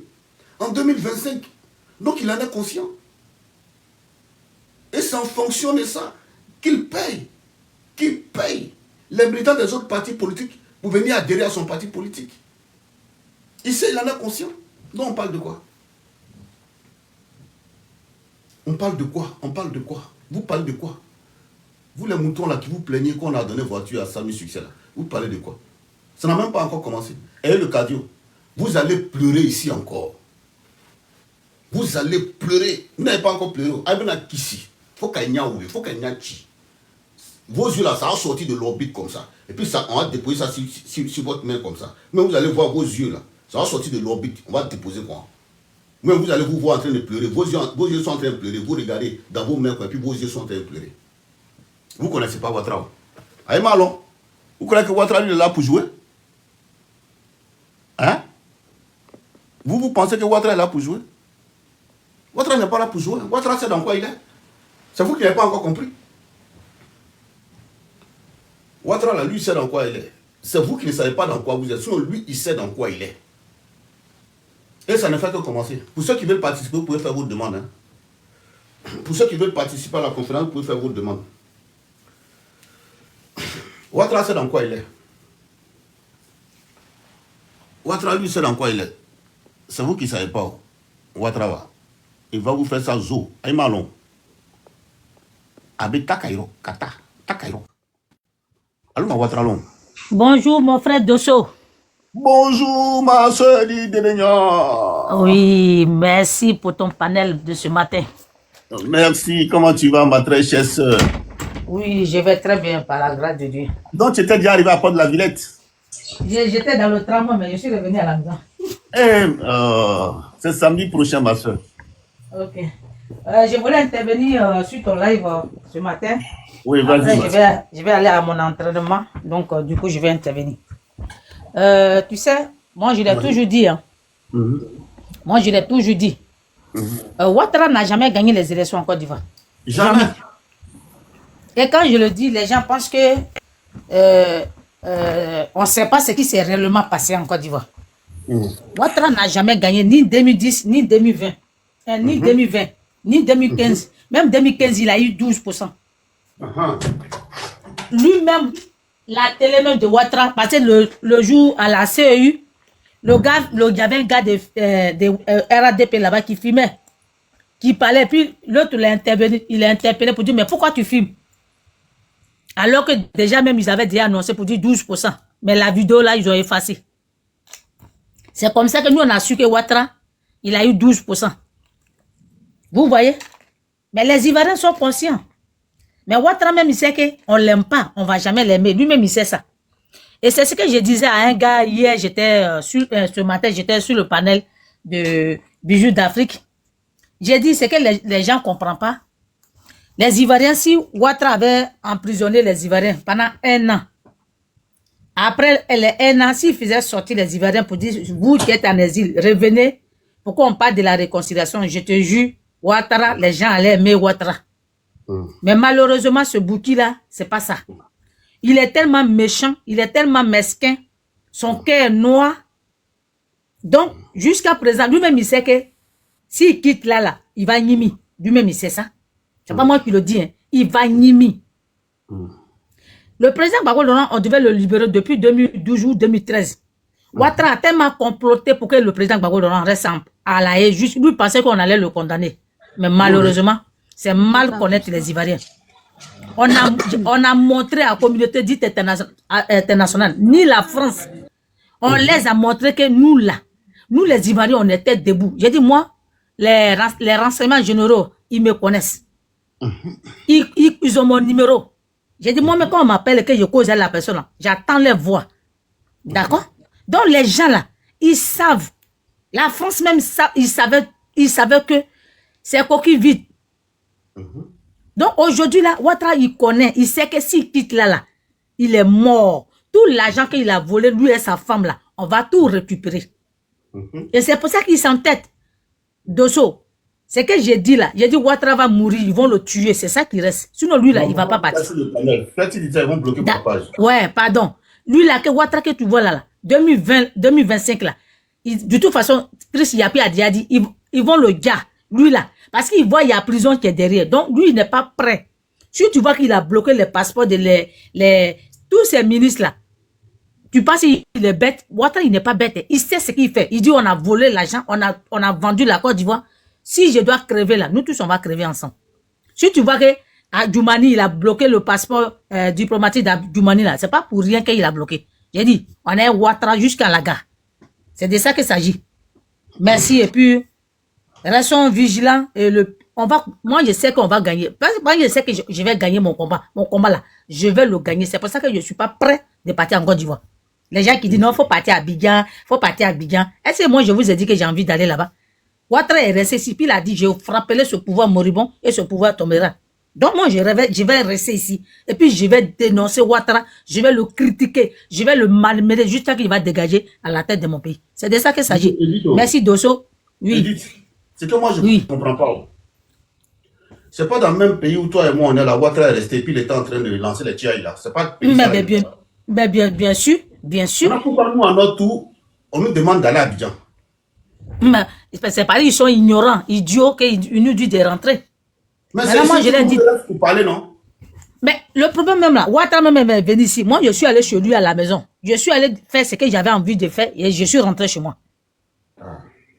En 2025. Donc il en est conscient. Et c'est en fonction de ça qu'il paye. Qu'il paye les militants des autres partis politiques pour venir adhérer à son parti politique. Il sait, il en est conscient. Donc on parle de quoi? On parle de quoi? On parle de quoi? Vous parlez de quoi? Vous les moutons là qui vous plaignez qu'on a donné voiture à Samy Succès là, vous parlez de quoi? Ça n'a même pas encore commencé. Et le cardio, vous allez pleurer ici encore. Vous allez pleurer. Vous n'avez pas encore pleuré. Il faut qu'il y ait vos yeux là, ça va sortir de l'orbite comme ça. Et puis ça, on va déposer ça sur votre main comme ça. Mais vous allez voir vos yeux là, ça va sortir de l'orbite. On va déposer quoi? Mais vous allez vous voir en train de pleurer. Vos yeux sont en train de pleurer. Vous regardez dans vos mains, et puis vos yeux sont en train de pleurer. Vous ne connaissez pas Ouattara. Aïe Malon, vous croyez que Ouattara est là pour jouer? Hein? Vous pensez que Ouattara est là pour jouer? Ouattara n'est pas là pour jouer. Ouattara sait dans quoi il est. C'est vous qui n'avez pas encore compris. Ouattara là, lui, il sait dans quoi il est. C'est vous qui ne savez pas dans quoi vous êtes. Sinon, lui, il sait dans quoi il est. Et ça ne fait que commencer. Pour ceux qui veulent participer, vous pouvez faire votre demande. Hein. Pour ceux qui veulent participer à la conférence, vous pouvez faire votre demande. Ouattara sait dans quoi il est. Ouattara, lui, sait dans quoi il est. C'est vous qui ne savez pas. Ouattara, il va vous faire ça zo. Aïmalon. Abe Takairo. Kata. Takairo. Allô, ma Ouattara long. Bonjour, mon frère Dosso. Bonjour, ma soeur Didénia. Oui, merci pour ton panel de ce matin. Merci. Comment tu vas, ma très chère soeur? Oui, je vais très bien, par la grâce de Dieu. Donc, tu étais déjà arrivé à Port de la Villette? J'étais dans le tramway, mais je suis revenu à la maison. C'est samedi prochain, ma soeur. Ok. Je voulais intervenir sur ton live ce matin. Oui, vas-y. Je vais aller à mon entraînement, donc du coup, je vais intervenir. Tu sais, moi, je l'ai toujours dit. Hein. Moi, je l'ai toujours dit. Ouattara n'a jamais gagné les élections en Côte d'Ivoire. Jamais. Et quand je le dis, les gens pensent que on ne sait pas ce qui s'est réellement passé en Côte d'Ivoire. Ouattara n'a jamais gagné ni 2010, ni 2020, ni 2020, ni 2015. Même 2015, il a eu 12%. Lui-même, la télé même de Ouattara, parce que le jour à la CEU, il y avait un gars de RADP là-bas qui filmait, qui parlait, puis l'autre il a interpellé pour dire, mais pourquoi tu filmes? Alors que déjà même, ils avaient déjà annoncé pour dire 12%. Mais la vidéo là, ils ont effacé. C'est comme ça que nous, on a su que Ouattara, il a eu 12%. Vous voyez? Mais les Ivoiriens sont conscients. Mais Ouattara même, il sait qu'on ne l'aime pas. On ne va jamais l'aimer. Lui-même, il sait ça. Et c'est ce que je disais à un gars hier. Ce matin, j'étais sur le panel de Bijoux d'Afrique. J'ai dit, c'est que les gens ne comprennent pas. Les Ivoiriens, si Ouattara avait emprisonné les Ivoiriens pendant 1 an, après les 1 an, s'il faisait sortir les Ivoiriens pour dire, vous qui êtes en exil, revenez, pourquoi on parle de la réconciliation? Je te jure, Ouattara, les gens allaient aimer Ouattara. Mais malheureusement, ce Bouki-là, c'est pas ça. Il est tellement méchant, il est tellement mesquin, son cœur est noir. Donc, jusqu'à présent, lui-même, il sait que s'il quitte là, il va nimi. Lui-même, il sait ça. C'est pas moi qui le dis, hein. Il va nimi. Le président Gbagbo Laurent, on devait le libérer depuis 2012 ou 2013. Ouattara a tellement comploté pour que le président Gbagbo Laurent reste à la haie. Juste, lui pensait qu'on allait le condamner. Mais malheureusement, c'est mal connaître les Ivoiriens. On a montré à la communauté dite internationale, ni la France, on les a montré que nous là, nous les Ivoiriens, on était debout. J'ai dit, moi, les renseignements généraux, ils me connaissent. Ils ont mon numéro. J'ai dit, moi, mais quand on m'appelle que je cause à la personne, j'attends les voix. D'accord? Donc, les gens là, ils savent. La France même, ils savaient que c'est coquille vide. Donc, aujourd'hui là, Ouattara, il connaît, il sait que s'il quitte là, il est mort. Tout l'argent qu'il a volé, lui et sa femme là, on va tout récupérer. Et c'est pour ça qu'il s'entête. Dosso, c'est que j'ai dit là, j'ai dit Ouattara va mourir, ils vont le tuer, c'est ça qui reste. Sinon lui là, il va pas partir. Ils vont bloquer la page. Ouais, pardon. Lui là, que Ouattara que tu vois là, 2020, 2025 là, de toute façon, Chris Yapi a déjà dit, ils vont le gars, lui là, parce qu'il voit il y a prison qui est derrière. Donc lui, il n'est pas prêt. Si tu vois qu'il a bloqué les passeports de tous ces ministres là, tu penses qu'il est bête? Ouattara, il n'est pas bête. Il sait ce qu'il fait. Il dit on a volé l'argent, on a vendu la Côte d'Ivoire. Si je dois crever là, nous tous on va crever ensemble. Si tu vois que Djoumani, il a bloqué le passeport diplomatique d'Djoumani là, c'est pas pour rien qu'il a bloqué. J'ai dit, on est Ouattara jusqu'à la gare. C'est de ça qu'il s'agit. Merci et puis restons vigilants et moi je sais qu'on va gagner. Moi je sais que je vais gagner mon combat. Mon combat là, je vais le gagner. C'est pour ça que je suis pas prêt de partir en Côte d'Ivoire. Les gens qui disent non, faut partir à Abidjan, Est-ce que moi je vous ai dit que j'ai envie d'aller là-bas? Ouattara est resté ici, puis il a dit je frapperai ce pouvoir moribond et ce pouvoir tombera. Donc moi je vais rester ici et puis je vais dénoncer Ouattara, je vais le critiquer, je vais le malmener jusqu'à qu'il va dégager à la tête de mon pays. C'est de ça qu'il s'agit. Merci Dosso. Oui. Edith, c'est que moi je ne comprends pas. C'est pas dans le même pays où toi et moi on est là, Ouattara est resté, puis il était en train de lancer les tiailles là. C'est pas bien sûr. Pourquoi nous, à notre tour, on nous demande d'aller à Abidjan? C'est pareil, ils sont ignorants, idiots, qu'ils nous disent de rentrer. Mais c'est moi je l'ai dit. Pour parler, non? Mais le problème même là, Ouattara même est venu ici. Moi, je suis allé chez lui à la maison. Je suis allé faire ce que j'avais envie de faire et je suis rentré chez moi.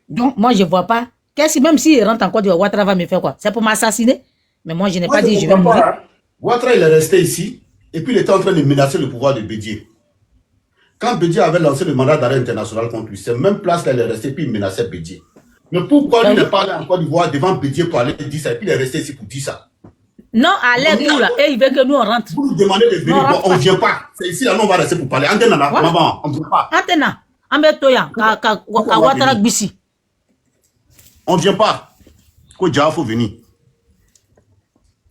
Donc, moi, je ne vois pas. Même s'il rentre en Côte d'Ivoire, Ouattara va me faire quoi? C'est pour m'assassiner? Mais moi, je n'ai pas dit je vais mourir. Hein? Ouattara, il est resté ici et puis il était en train de menacer le pouvoir de Bédié. Quand Bédié avait lancé le mandat d'arrêt international contre lui, c'est même place là, il est resté puis il menaçait Bédié. Mais pourquoi lui n'est pas allé en Côte d'Ivoire devant Bédié pour aller dire ça et puis il est resté ici pour dire ça? Non, à l'air tout là, et il veut que nous on rentre. Vous nous demandez de venir, bon, on ne vient pas. C'est ici là, nous on va rester pour parler. Antena, maman, on ne vient pas. Antena, Ambetoya, Ouattara Gbissi. On ne vient pas. Kodja, il faut venir.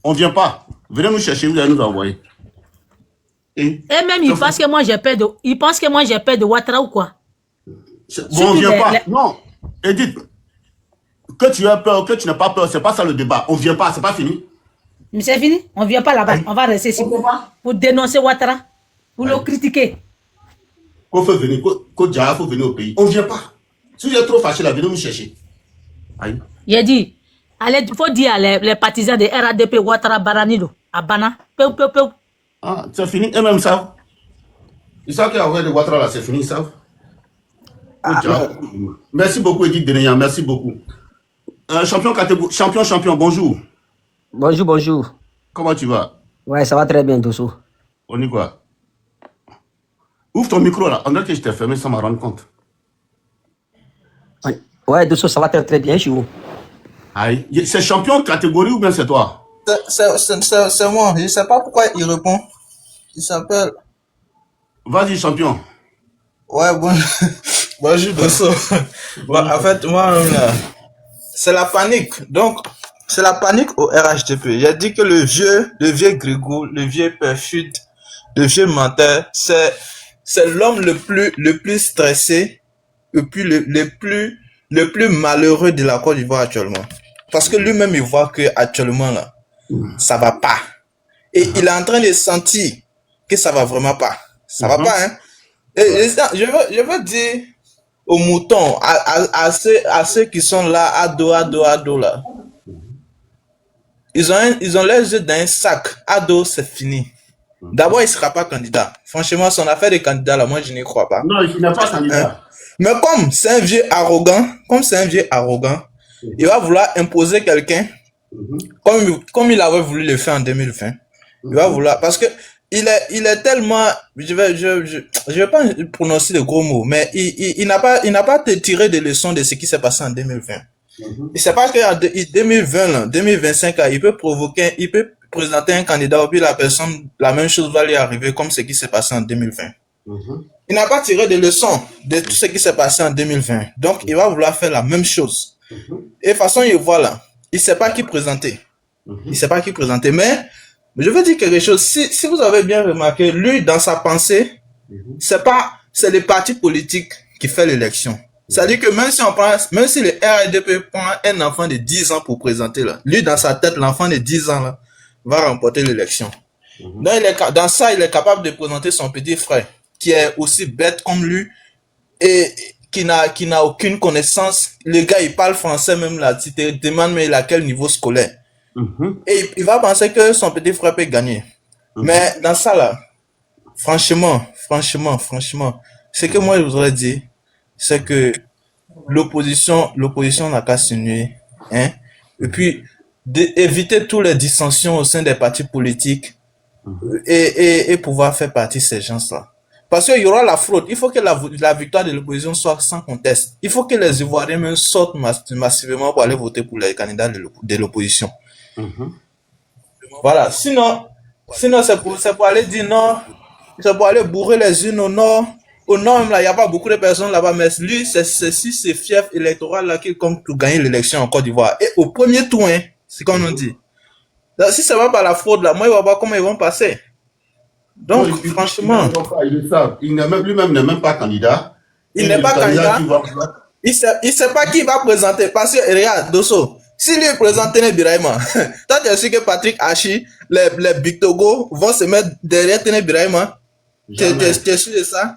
On ne vient pas. Venez nous chercher, vous allez nous envoyer. Et même il pense que moi j'ai peur de Ouattara ou quoi? Bon, on ne vient pas. Non, Edith, que tu aies peur, que tu n'aies pas peur, c'est pas ça le débat. On ne vient pas, c'est pas fini. Mais c'est fini, on ne vient pas là-bas. On va rester ici pour dénoncer Ouattara, pour le critiquer. Qu'on fait venir, il faut venir au pays. On ne vient pas. Si vous êtes trop fâché là, venez nous chercher. Aïe. Il a dit, il faut dire les partisans de RADP Ouattara Baranilo, à Bana, Ah, c'est fini, eux-mêmes savent. Ils savent qu'il y a de Ouattara là, c'est fini, ils savent. Merci beaucoup, Edith Deneyan, merci beaucoup. Champion, bonjour. Bonjour. Comment tu vas? Ouais, ça va très bien, Dosso. On y quoi? Ouvre ton micro là, on dirait que je t'ai fermé sans m'en rendre compte. Ouais, Dosso, ça va très bien chez vous. Aïe, c'est champion catégorie ou bien c'est toi? C'est moi, je ne sais pas pourquoi il répond. Il s'appelle... Vas-y, champion. Ouais, bonjour, Dosso. Bon, en fait, moi, c'est la panique. Donc, c'est la panique au RHDP. J'ai dit que le vieux Grégou, le vieux perfide, le vieux menteur, c'est l'homme le plus stressé et puis le plus malheureux de la Côte d'Ivoire actuellement. Parce que lui-même, il voit que actuellement là, ça va pas. Et il est en train de sentir que ça va vraiment pas. Ça va pas, hein. Et je veux dire aux moutons, à ceux qui sont là, à dos là. Ils ont les yeux dans un sac. À dos, c'est fini. D'abord, il ne sera pas candidat. Franchement, son affaire de candidat, là, moi, je n'y crois pas. Non, il n'est pas Hein? candidat. Mais comme c'est un vieux arrogant, il va vouloir imposer quelqu'un comme il avait voulu le faire en 2020. Il va vouloir, parce que il est tellement, je vais pas prononcer de gros mots, mais il n'a pas tiré des leçons de ce qui s'est passé en 2020. Il sait pas qu'en 2020, là, 2025, là, il peut présenter un candidat, puis la même chose va lui arriver comme ce qui s'est passé en 2020. Il n'a pas tiré des leçons de tout ce qui s'est passé en 2020. Donc, il va vouloir faire la même chose. Et de toute façon, il voit là, il sait pas qui présenter. Il sait pas qui présenter. Mais je veux dire quelque chose. Si vous avez bien remarqué, lui, dans sa pensée, c'est les partis politiques qui fait l'élection. C'est-à-dire que même si le RDP prend un enfant de 10 ans pour présenter là, lui, dans sa tête, l'enfant de 10 ans là, va remporter l'élection. Donc, dans ça, il est capable de présenter son petit frère, qui est aussi bête comme lui, et qui n'a aucune connaissance. Le gars, il parle français même là, tu te demandes, mais il a quel niveau scolaire? Et il va penser que son petit frère peut gagner. Mais dans ça là, franchement, ce que moi je voudrais dire, c'est que l'opposition n'a qu'à se nuire, hein. Et puis, éviter toutes les dissensions au sein des partis politiques et pouvoir faire partie de ces gens-là. Parce qu'il y aura la fraude. Il faut que la victoire de l'opposition soit sans conteste. Il faut que les Ivoiriens même sortent massivement pour aller voter pour les candidats de l'opposition. Voilà. Sinon c'est pour aller dire non, c'est pour aller bourrer les unes au nord. Au nord, même là, il n'y a pas beaucoup de personnes là-bas, mais lui, c'est ce fief électoral là qui compte pour gagner l'élection en Côte d'Ivoire. Et au premier tour, hein, c'est comme on dit. Donc, si ça va par la fraude là, moi, il va voir comment ils vont passer. Donc, Non, franchement, ils le savent. Lui-même n'est même pas candidat. il n'est pas candidat. Il sait pas qui va présenter. Parce que, regarde, Dosso, si lui présente Téné Biraïma, toi, tu es sûr que Patrick Hachi, les Big Togo vont se mettre derrière Téné Biraïma? Tu es sûr de ça?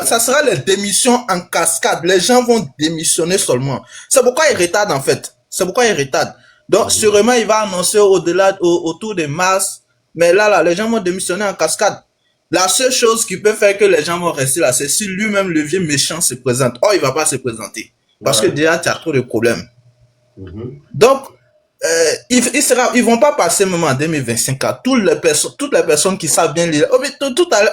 Ça sera les démissions en cascade. Les gens vont démissionner seulement. C'est pourquoi il retarde, en fait. Donc, sûrement, il va annoncer autour de mars. Mais là, les gens vont démissionner en cascade. La seule chose qui peut faire que les gens vont rester là, c'est si lui-même, le vieux méchant, se présente. Oh, il va pas se présenter. Parce que déjà, tu as trop de problèmes. Donc, ils vont pas passer même en 2025 là. Toutes les personnes qui savent bien lire.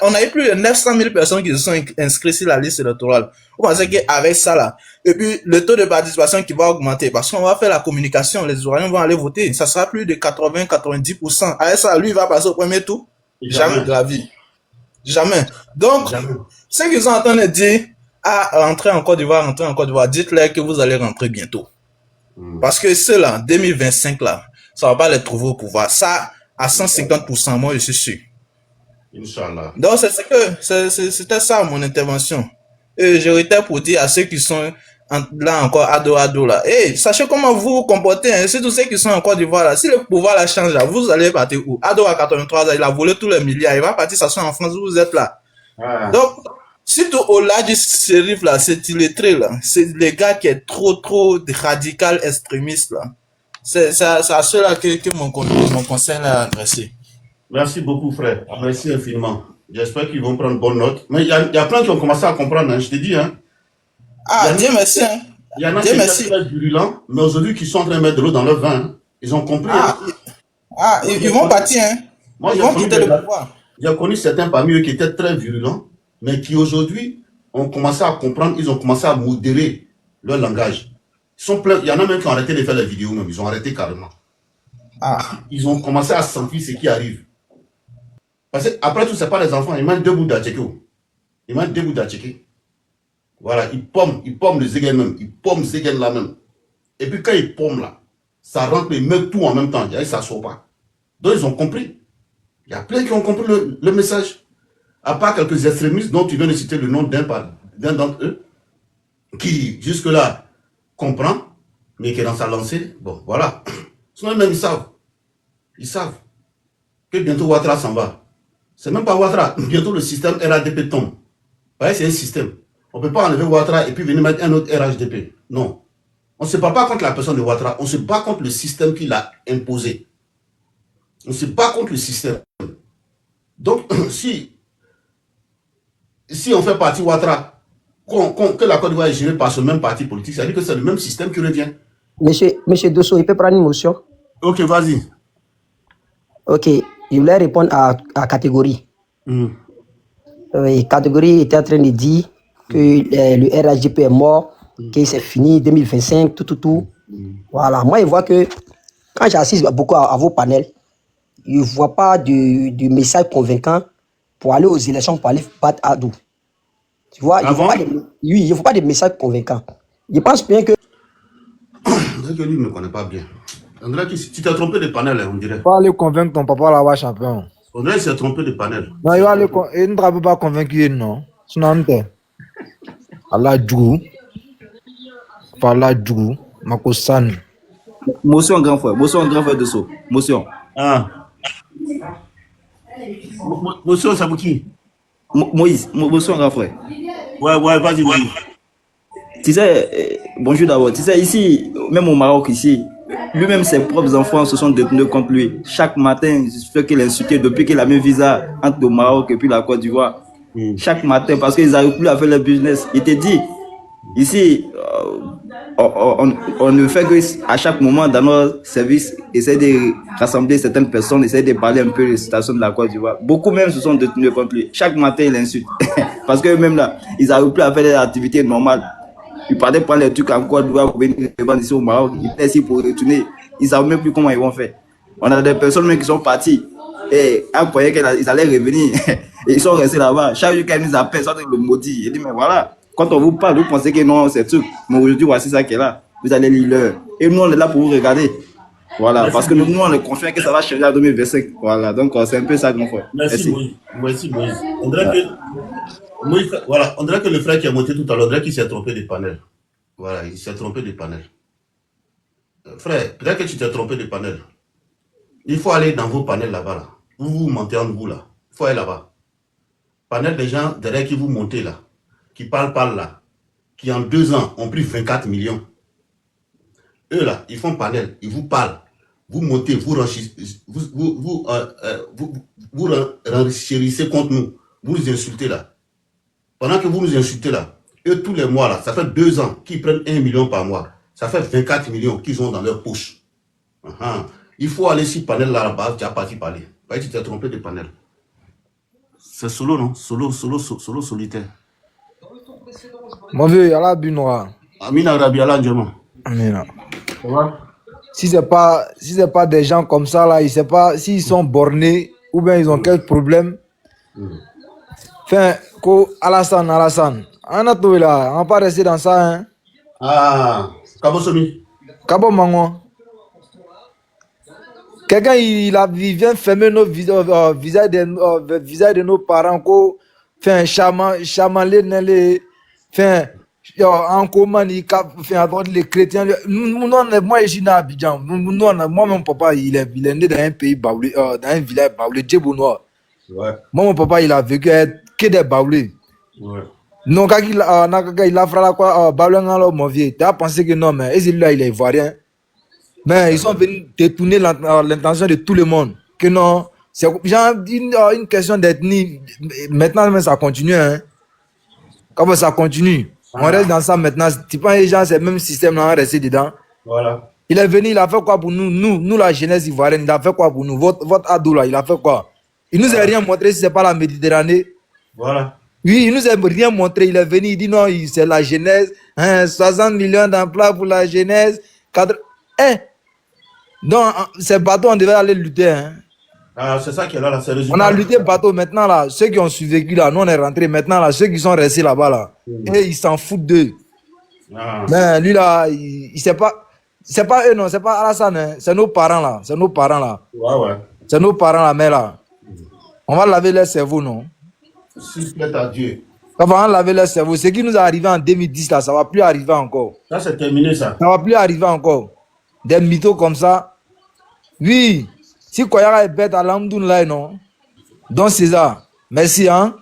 On a eu plus de 900 000 personnes qui se sont inscrites sur la liste électorale. Vous pensez qu'avec ça là, et puis le taux de participation qui va augmenter, parce qu'on va faire la communication, les Ivoiriens vont aller voter, ça sera plus de 80-90%. Avec ça, lui, il va passer au premier tour. Jamais de la vie. Jamais. Donc, ce qu'ils sont en train de dire, rentrer en Côte d'Ivoire, dites-leur que vous allez rentrer bientôt. Parce que ceux-là, 2025 là, ça va pas les trouver au pouvoir. Ça, à 150%, moi je suis sûr. Inch'Allah. Donc c'était ça mon intervention. Et je réitère pour dire à ceux qui sont là encore ado là, hey, sachez comment vous vous comportez, hein, c'est tous ceux qui sont en Côte d'Ivoire là. Si le pouvoir la change là, vous allez partir où? Ado à 83 ans, il a volé tous les milliards, il va partir s'asseoir en France, vous êtes là. Donc, surtout au-delà du shérif là, c'est illettré là, c'est le gars qui est trop radical extrémiste là. C'est à ceux-là que mon conseil a adressé. Merci beaucoup, frère. Merci infiniment. J'espère qu'ils vont prendre bonne note. Mais il y a plein qui ont commencé à comprendre, hein, je te dis. Hein. Dieu merci. Hein. Il y en a qui sont très virulents, mais aujourd'hui qui sont en train de mettre de l'eau dans leur vin. Hein. Ils ont compris. Ils vont partir. Hein. Moi, ils vont quitter le pouvoir. J'ai connu certains parmi eux qui étaient très virulents, mais qui aujourd'hui ont commencé à comprendre, ils ont commencé à modérer leur langage. Ils sont pleins. Il y en a même qui ont arrêté de faire les vidéos, même. Ils ont arrêté carrément. Ils ont commencé à sentir ce qui arrive. Parce qu'après tout, ce n'est pas les enfants, ils mettent deux bouts d'atchéké. Voilà, ils pomment le Zegen même. Ils pomment Zegen là même. Et puis quand ils pomment là, ça rentre, ils mettent tout en même temps. Ça ne sort pas. Donc ils ont compris. Il y a plein qui ont compris le message. À part quelques extrémistes dont tu viens de citer le nom d'un d'entre eux, qui jusque-là comprend, mais qui est dans sa lancée. Bon, voilà. Sinon, même ils savent. Ils savent que bientôt Ouattara s'en va. C'est même pas Ouattara. Bientôt le système RADP tombe. Vous voyez, c'est un système. On ne peut pas enlever Ouattara et puis venir mettre un autre RHDP. Non. On ne se bat pas contre la personne de Ouattara. On se bat contre le système qu'il a imposé. On ne se bat contre le système. Donc, si on fait partie Ouattara, que la Côte d'Ivoire est gérée par ce même parti politique, ça veut dire que c'est le même système qui revient. Monsieur Dosso, il peut prendre une motion? Ok, vas-y. Ok, je voulais répondre à catégorie. Catégorie était en train de dire que le RHDP est mort, que c'est fini, 2025, tout. Voilà, moi je vois que quand j'assiste beaucoup à vos panels, je ne vois pas de message convaincant pour aller aux élections, pour aller battre Adou. Tu vois, Ah bon? Oui, il ne faut pas de message convaincant. Je pense bien que... On dirait que lui ne me connaît pas bien. On dirait que tu t'es trompé de panel, on dirait. Pas aller convaincre ton papa là-bas champion. On dirait qu'il s'est trompé de panel. Non, il va aller il ne peut pas convaincre non. Sinon, Allah Djougou. Fala Djougou. Makosan. Motion grand frère de saut. Motion. Ah. Motion, ça vous qui? Moïse, motion grand frère. Ouais, vas-y. Tu sais, bonjour d'abord. Tu sais, ici, même au Maroc, ici, lui-même, ses propres enfants se sont détenus contre lui. Chaque matin, il fait qu'il insulté depuis qu'il a mis visa entre le Maroc et puis la Côte d'Ivoire. Chaque matin, parce qu'ils n'arrivent plus à faire leur business. Il te dit, ici, on ne fait qu'à chaque moment dans nos services, essayer de rassembler certaines personnes, essayer de parler un peu de la situation de la Côte d'Ivoire. Beaucoup même se sont détenus contre lui. Chaque matin, il insulte. Parce que même là, ils n'arrivent plus à faire des activités normales. Ils partaient prendre les trucs en Côte d'Ivoire pour venir revendre ici au Maroc. Ils étaient ici pour retourner. Ils ne savent même plus comment ils vont faire. On a des personnes même qui sont parties. Et on croyait qu'ils allaient revenir. Et ils sont restés là-bas. Chaque jour qu'ils nous appellent, ils sont le maudit. Ils disent, mais voilà, quand on vous parle, vous pensez que non, c'est tout. Mais aujourd'hui, voici ça qui est là. Vous allez lire l'heure. Et nous, on est là pour vous regarder. Voilà, parce que nous, on est confiants que ça va changer en 2025. Voilà, donc c'est un peu ça, mon frère. Merci. Moïse. On dirait que Moïse, voilà, on dirait que le frère qui a monté tout à l'heure, on dirait qu'il s'est trompé de panel. Voilà, il s'est trompé de panel. Frère, peut-être que tu t'es trompé de panel. Il faut aller dans vos panels là-bas. Là. Vous montez en vous là. Il faut aller là-bas. Panel des gens derrière qui vous montez là, qui parlent là, qui en 2 ans ont pris 24 millions. Eux là, ils font panel, ils vous parlent. Vous montez, vous renchérissez contre nous. Vous nous insultez là. Pendant que vous nous insultez là, eux tous les mois là, ça fait 2 ans qu'ils prennent 1 million par mois. Ça fait 24 millions qu'ils ont dans leur poche. Il faut aller sur panel là-bas, tu as parti parler. Tu t'es trompé de panel. C'est solo, non? Solo solitaire. Mon vieux, Allah Binoa. Amina Rabi, Allah Ndjama. Amina. Si c'est pas des gens comme ça là, il sait pas s'ils sont bornés ou bien ils ont quelques problèmes. Enfin, Alassane, on a trouvé là, on va pas rester dans ça hein. Ah, Kabo Somi. Kabo Mango. Quelqu'un il vient fermer nos visages de nos parents ko fait chamaler les fin en comment il fait avoir les chrétiens moi je suis à Abidjan moi mon papa il est né dans un pays baoulé dans un village baoulé Djebounois. Ouais. Moi mon papa il a vécu que des baoulés. Ouais. Non quand il a fait quoi baoulé alors mon vieux tu as pensé que non mais et là il est ivoirien. Mais ils sont venus détourner l'intention de tout le monde. Que non, c'est genre une question d'ethnie. Maintenant, ça continue. Hein. Comment ça continue? On reste dans ça maintenant. Tu penses les gens, c'est le même système, on reste dedans. Voilà. Il est venu, il a fait quoi pour nous? Nous, la jeunesse ivoirienne, il a fait quoi pour nous? Votre ado là, il a fait quoi? Il nous a rien montré si c'est pas la Méditerranée. Voilà. Oui, il nous a rien montré. Il est venu, il dit non, c'est la jeunesse. 60 millions d'emplois pour la jeunesse. Donc, ces bateaux, on devait aller lutter. Hein. Ah, c'est ça qui est là, c'est le résultat. On a lutté bateau maintenant, là. Ceux qui ont survécu, là, nous, on est rentrés. Maintenant, là, ceux qui sont restés là-bas, là, et ils s'en foutent d'eux. Ah. Mais lui, là, il sait pas. C'est pas eux, non, c'est pas Alassane. Hein. C'est nos parents, là. C'est nos parents, là. Ouais. C'est nos parents, là, mais là. On va laver leur cerveau, non? S'il plaît à Dieu. On va laver leur cerveau. Ce qui nous est arrivé en 2010, là, ça va plus arriver encore. Ça, c'est terminé, ça. Ça va plus arriver encore. Des mythos comme ça. Oui, si Koyara est bête à l'Amdounlaï, non? Donc César, merci, hein?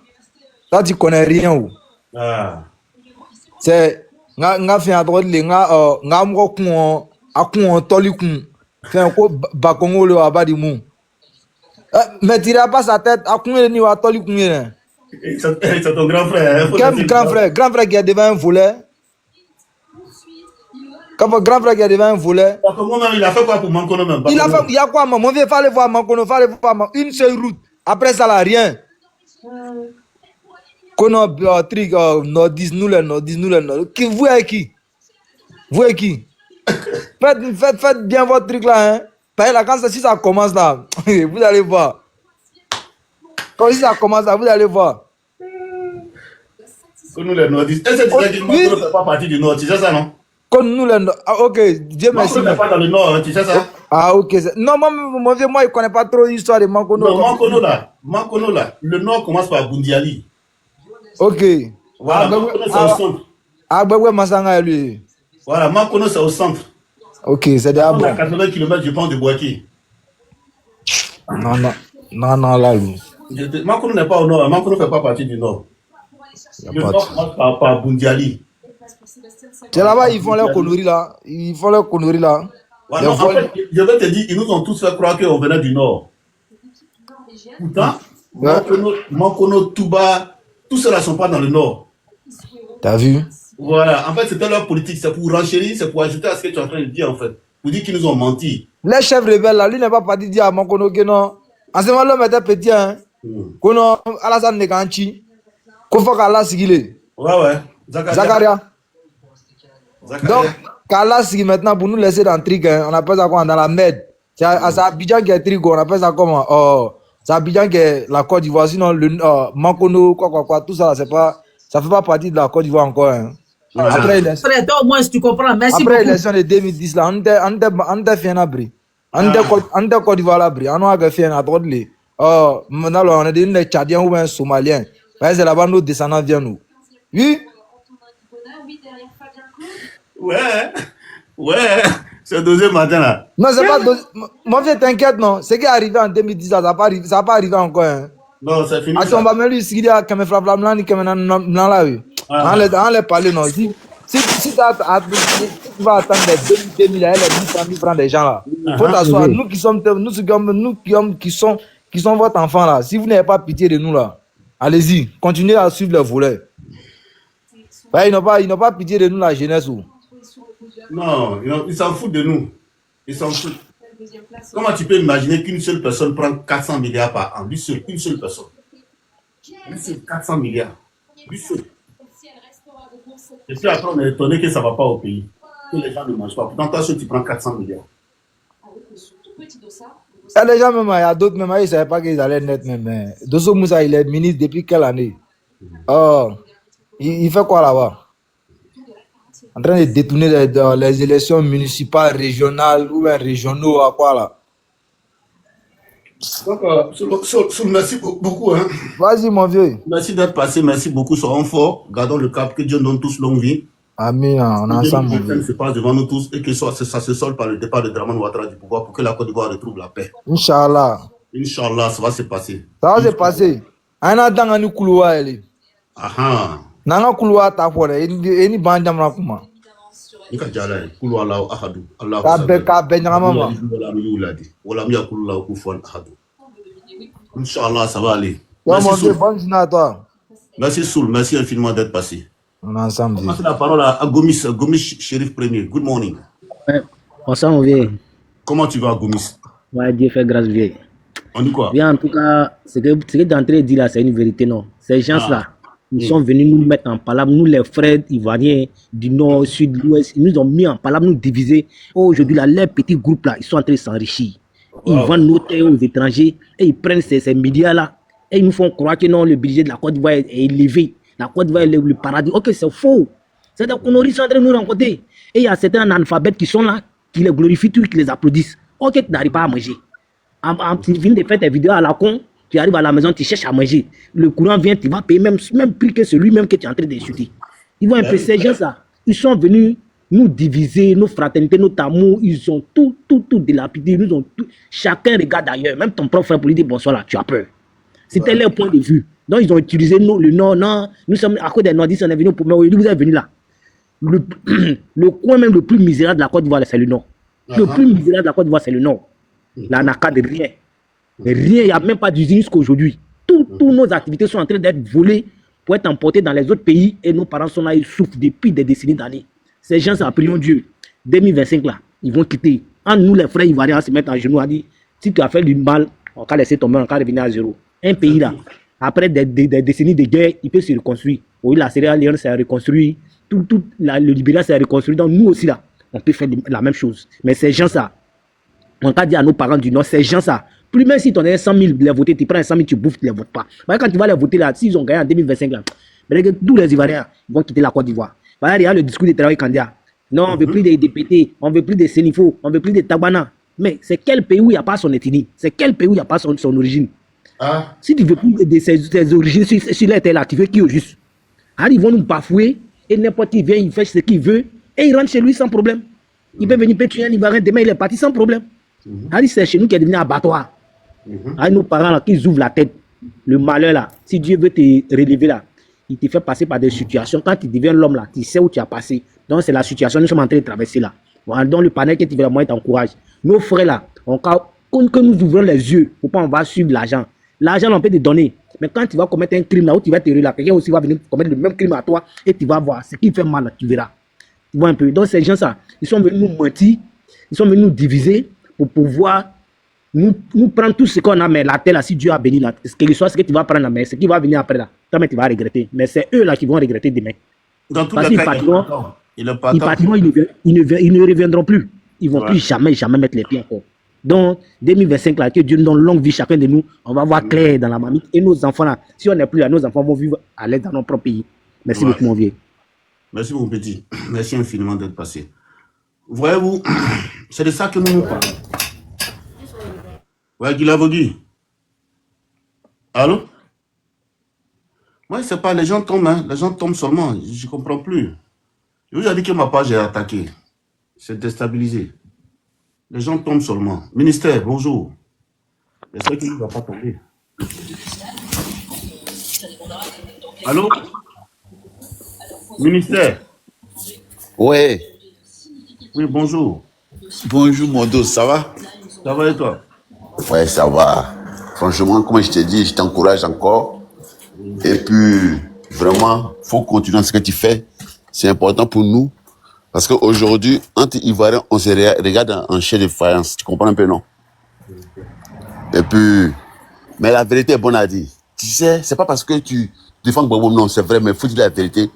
Toi, tu connais rien, ou? Ah. C'est, nga fait à droite, nga mro koun, a koun, toli koun, fait un coup, bakongo le abadi mou. Mais tu pas sa tête. À combien de niveau à Toli combien? C'est ton grand frère. Hein, Quel grand frère? Grand frère qui est devant un volet. Comme grand frère qui est devant un volet. Il a fait quoi pour Mankono même? Il y a quoi, mon vieux? Fallait voir Mankono, fallait voir une seule route. Après ça, là, rien. Kono, truc, nordis, nous les nordis. Vous êtes qui? Vous êtes qui? Faites bien votre truc là, hein. Parce que là, quand si ça commence là, vous allez voir. Quand si ça commence là, vous allez voir. Kono les nordis. Est-ce que tu sais que Mankono ne fait pas partie du nord? Tu sais ça, non? Comme nous, ok, Dieu merci. Mankono n'est pas dans le nord, hein, tu sais ça? Ah, ok. Non, moi, je ne connais pas trop l'histoire de Mankono. Non, Mankono là, le nord commence par Bundiali. Ok. Voilà, Mankono c'est au centre. Ah, ben ouais, Masanga, lui. Voilà, Mankono c'est au centre. Ok, c'est déjà bon. À 80 km du pont de Boaki. Non, là, lui. Mankono n'est pas au nord, Mankono ne fait pas partie du nord. Le nord commence par Bundiali. C'est là-bas, ils font leurs conneries là. Ouais, non, en fait, je vais te dire, ils nous ont tous fait croire qu'on venait du nord. Pourtant, Mankono, Touba, tous ceux-là ne sont pas dans le nord. T'as vu? Voilà, en fait, c'était leur politique. C'est pour renchérir, c'est pour ajouter à ce que tu es en train de dire, en fait. Pour dire qu'ils nous ont menti. Les chefs rebelles là, lui n'est pas parti dire à Mankono que non. En ce moment, l'homme était petit, hein. Kono, Alassane Neganchi. Kofa Kala Sigile. Ouais. Zakaria. Donc, Kala Sigile maintenant, pour nous laisser dans le truc, hein, on appelle ça quoi? Dans la merde. C'est Abidjan qui est trigo, on appelle ça comment? C'est Abidjan qui est la Côte d'Ivoire. Sinon, Mankono, quoi, tout ça, c'est pas, ça fait pas partie de la Côte d'Ivoire encore, hein. Après, Frère, toi, au moins, si tu comprends. Merci après beaucoup. l'élection de 2010, là, on était fait un abri. On était Côte d'Ivoire l'abri. On a fait un abri. Maintenant, on est des Tchadiens ou un Somalien. C'est là-bas, nos descendants viennent nous. Oui? Ouais. C'est le deuxième matin, là. Non, c'est pas. Mon vieux, t'inquiète, non. Ce qui est arrivé en 2010, ça n'a pas arrivé encore, hein. Non, c'est fini. On va mettre lui, ce qui est comme frappe la blanc, comme là, oui. On les parle, non. Si tu vas attendre des 2000, les 800 000 francs des gens là, il faut t'asseoir. Nous qui sommes votre enfant là, si vous n'avez pas pitié de nous là, allez-y, continuez à suivre le volet. Ils n'ont pas pitié de nous la jeunesse ou. Non, ils s'en foutent de nous. Ils s'en foutent. Comment tu peux imaginer qu'une seule personne prend 400 milliards par an? Lui seul, une seule personne. Lui seul, 400 milliards. Lui seul. Et puis après, on est étonné que ça ne va pas au pays. Que les gens ne mangent pas. Pourtant, toi seul, tu prends 400 milliards. Et les gens, même, il y a d'autres, même, ils ne savaient pas qu'ils allaient naître. Même. Dosso Moussa, il est ministre depuis quelle année? Il fait quoi là-bas? En train de détourner les élections municipales, régionales ou régionaux, à quoi là? Donc, merci beaucoup. Hein. Vas-y, mon vieux. Merci d'être passé, merci beaucoup. Soyons forts, gardons le cap, que Dieu nous donne tous longue vie. Amen, on est ensemble. Que se passe devant nous tous et que ça se solde par le départ de Dramane Ouattara du pouvoir pour que la Côte d'Ivoire retrouve la paix. Inch'Allah. Inch'Allah, ça va se passer. Ça va se passer. On a dans un couloir. Aha. Nanga couloir ta pour ni bandam na kuma. Nika jala couloir là ahadu. Allah. Ka be nyama. Wala mi couloir ku fon ahadu. Inch'Allah, ça va aller. Merci Soul. Bonne journée à toi. Merci Soul, merci infiniment d'être passé. On est ensemble. Je passe la parole à Gomis Chérif Premier. Good morning. Ouais, bonsoir mon vieux. Comment tu vas, Gomis? Ouais, Dieu fait grâce, vieux. On dit quoi? Bien, en tout cas, ce que tu es en train de dire là, c'est une vérité, non? Ces gens-là, ils sont venus nous mettre en palabre, nous les frères ivoiriens du nord, sud, l'ouest, ils nous ont mis en palabre, nous diviser. Aujourd'hui, là, les petits groupes là, ils sont en train de s'enrichir. Ils vendent nos terres aux étrangers et ils prennent ces médias-là et ils nous font croire que non, le budget de la Côte d'Ivoire est élevé. La Côte d'Ivoire est le paradis. Ok, c'est faux. C'est des conneries qui sont en train de nous rencontrer. Et il y a certains analphabètes qui sont là, qui les glorifient, qui les applaudissent. Ok, tu n'arrives pas à manger. Tu viens de faire tes vidéos à la con, tu arrives à la maison, tu cherches à manger. Le courant vient, tu vas payer même prix que celui-même que tu es en train d'insulter. Ils vont un peu ces gens-là. Ils sont venus nous diviser, nos fraternités, nos amours. Ils ont tout dilapidé. Ils nous ont tout. Chacun regarde ailleurs. Même ton propre frère pour lui dire bonsoir là, tu as peur. C'était leur point de vue. Donc ils ont utilisé le nord. Non, nous sommes à cause des nordistes, on est venus pour nous. Vous êtes venus là. Le coin même le plus misérable de la Côte d'Ivoire, c'est le nord. Le plus misérable de la Côte d'Ivoire, c'est le nord. Là, on n'a qu'à de rien. Rien, il n'y a même pas d'usine jusqu'à aujourd'hui. Toutes nos activités sont en train d'être volées pour être emportées dans les autres pays et nos parents sont là, ils souffrent depuis des décennies d'années. Ces gens, ça prions Dieu. 2025 là, ils vont quitter. Entre nous, les frères ivoiriens, se mettre en genoux, à dire si tu as fait du mal, on va laisser tomber, on va revenir à zéro. Un pays là, après des décennies de guerre, il peut se reconstruire. Oui, la Sierra Leone s'est reconstruite, le Libéria s'est reconstruit. Donc nous aussi là, on peut faire la même chose. Mais ces gens ça, on t'a dit à nos parents du Nord, ces gens ça, plus même si tu en as 100 000 les voter, tu prends 100 000, tu bouffes, tu ne les votes pas. Mais quand tu vas les voter là, s'ils ont gagné en 2025 là, tous les Ivoiriens vont quitter la Côte d'Ivoire. Il y a le discours de Traoré Kandia. Non, on ne veut plus des députés, on ne veut plus des Sénifo, on ne veut plus des Tabana. Mais c'est quel pays où il n'y a pas son ethnie? C'est quel pays où il n'y a pas son origine? Si tu veux plus de ses origines sur la terre là, tu veux qui au juste? Alors ils vont nous bafouer et n'importe qui vient, il fait ce qu'il veut et il rentre chez lui sans problème. Il peut venir tuer un Ivoirien, demain il est parti sans problème. Alors c'est chez nous qui est devenu abattoir. Alors nos parents là, qui ouvrent la tête, le malheur là, si Dieu veut te relever là, il te fait passer par des situations. Quand tu deviens l'homme là, tu sais où tu as passé. Donc c'est la situation que nous sommes en train de traverser là. Voilà, dans le panel que tu veux la moyen t'encourage. Nos frères là, que nous ouvrons les yeux, pour pas on va suivre l'argent. L'argent on peut te donner. Mais quand tu vas commettre un crime là où tu vas te relayer, quelqu'un aussi va venir commettre le même crime à toi et tu vas voir ce qui fait mal, là, tu verras. Tu vois un peu. Donc ces gens ça, ils sont venus nous mentir, ils sont venus nous diviser pour pouvoir nous prendre tout ce qu'on a, mais la terre là, si Dieu a béni là, quelque chose, ce que tu vas prendre, mais ce qui va venir après là, toi tu vas regretter. Mais c'est eux là qui vont regretter demain. Dans tous parce les qu'ils cas, partiront, ils ne reviendront plus. Ils ne vont plus jamais mettre les pieds encore. Donc, 2025 là, que Dieu nous donne longue vie chacun de nous, on va voir clair dans la marmite. Et nos enfants là, si on n'est plus là, nos enfants vont vivre à l'aise dans notre propre pays. Merci beaucoup mon vieux. Merci mon petit. Merci infiniment d'être passé. Voyez-vous, c'est de ça que nous parlons. Ouais, Guilavogui. Allô? Moi, c'est pas, les gens tombent, hein. Les gens tombent seulement. Je ne comprends plus. Je vous ai dit que ma page est attaquée. C'est déstabilisé. Les gens tombent seulement. Ministère, bonjour. J'espère qu'il ne va pas tomber. Allô? Ministère? Ouais. Oui, bonjour. Bonjour mon dos, ça va? Ça va et toi? Ouais, ça va. Franchement, comme je t'ai dit, je t'encourage encore. Et puis, vraiment, faut continuer dans ce que tu fais. C'est important pour nous. Parce qu'aujourd'hui, entre Ivoiriens, on se regarde en chair de faïence. Tu comprends un peu, non? Et puis, mais la vérité est bonne à dire. Tu sais, c'est pas parce que tu défends Gbagbo, non, c'est vrai, mais il faut dire la vérité.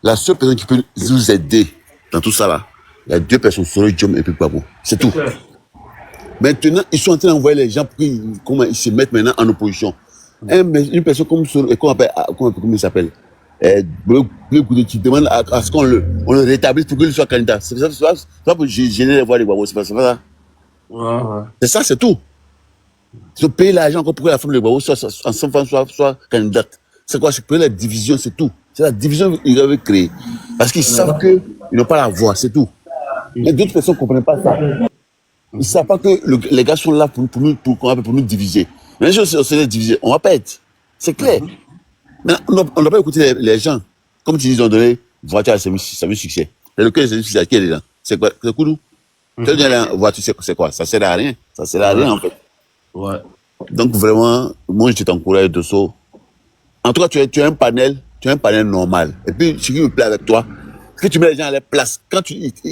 La seule personne qui peut nous aider dans tout ça là, il y a deux personnes, Soro Diom et puis Gbagbo. C'est tout. Maintenant, ils sont en train d'envoyer les gens pour comment ils se mettent maintenant en opposition. Une personne comme Soro, comment il s'appelle? Qui demande à ce qu'on le rétablisse pour qu'il soit candidat. C'est pas pour générer les voix de Gbagbo, c'est pas ça. Ouais. C'est ça, c'est tout. Ils ont payé l'argent encore pour que la femme de Gbagbo soit candidate. C'est quoi? C'est pour la division, c'est tout. C'est la division qu'ils avaient créée. Parce qu'ils savent qu'ils n'ont pas la voix, c'est tout. Mais d'autres personnes ne comprennent pas ça. Ils ne savent pas que les gars sont là pour nous diviser. Mais les gens se les diviser, on va pas être. C'est clair. Mais on ne doit pas écouter les gens. Comme tu dis, ils ont donné voiture à service succès. Et lequel c'est succès qui est dedans? C'est quoi? C'est Koudou? Tu as dit la voiture, c'est quoi? Ça sert à rien. Ça sert à rien, en fait. Ouais. Donc, vraiment, moi, je t'encourage de ça. En tout cas, tu as un panel normal. Et puis, ce qui me plaît avec toi, c'est que tu mets les gens à leur place. Quand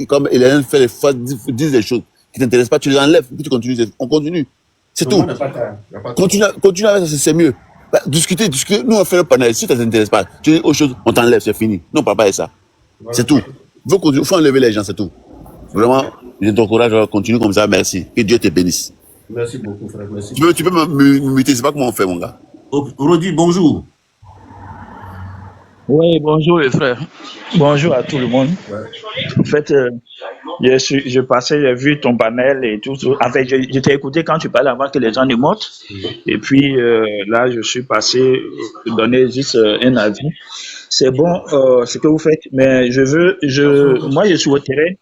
comme Hélène fait les fautes, disent des choses qui ne t'intéressent pas, tu les enlèves, puis tu continues. On continue. C'est tout. Continue avec ça, c'est mieux. Bah, discuter. Nous, on fait le panel. Si ça ne t'intéresse pas, tu dis autre chose, on t'enlève, c'est fini. Non, on ne parle pas de ça. C'est tout. Il faut enlever les gens, c'est tout. Vraiment, je t'encourage à continuer comme ça. Merci. Que Dieu te bénisse. Merci beaucoup, frère. Merci. Tu peux me muter, c'est pas comment on fait, mon gars. Rodi, bonjour. Oui, bonjour les frères. Bonjour à tout le monde. En fait, je passais, j'ai vu ton panel et tout. En fait, je t'ai écouté quand tu parlais avant que les gens ne montent. Et puis là, je suis passé donner juste un avis. C'est bon ce que vous faites, mais moi, je souhaiterais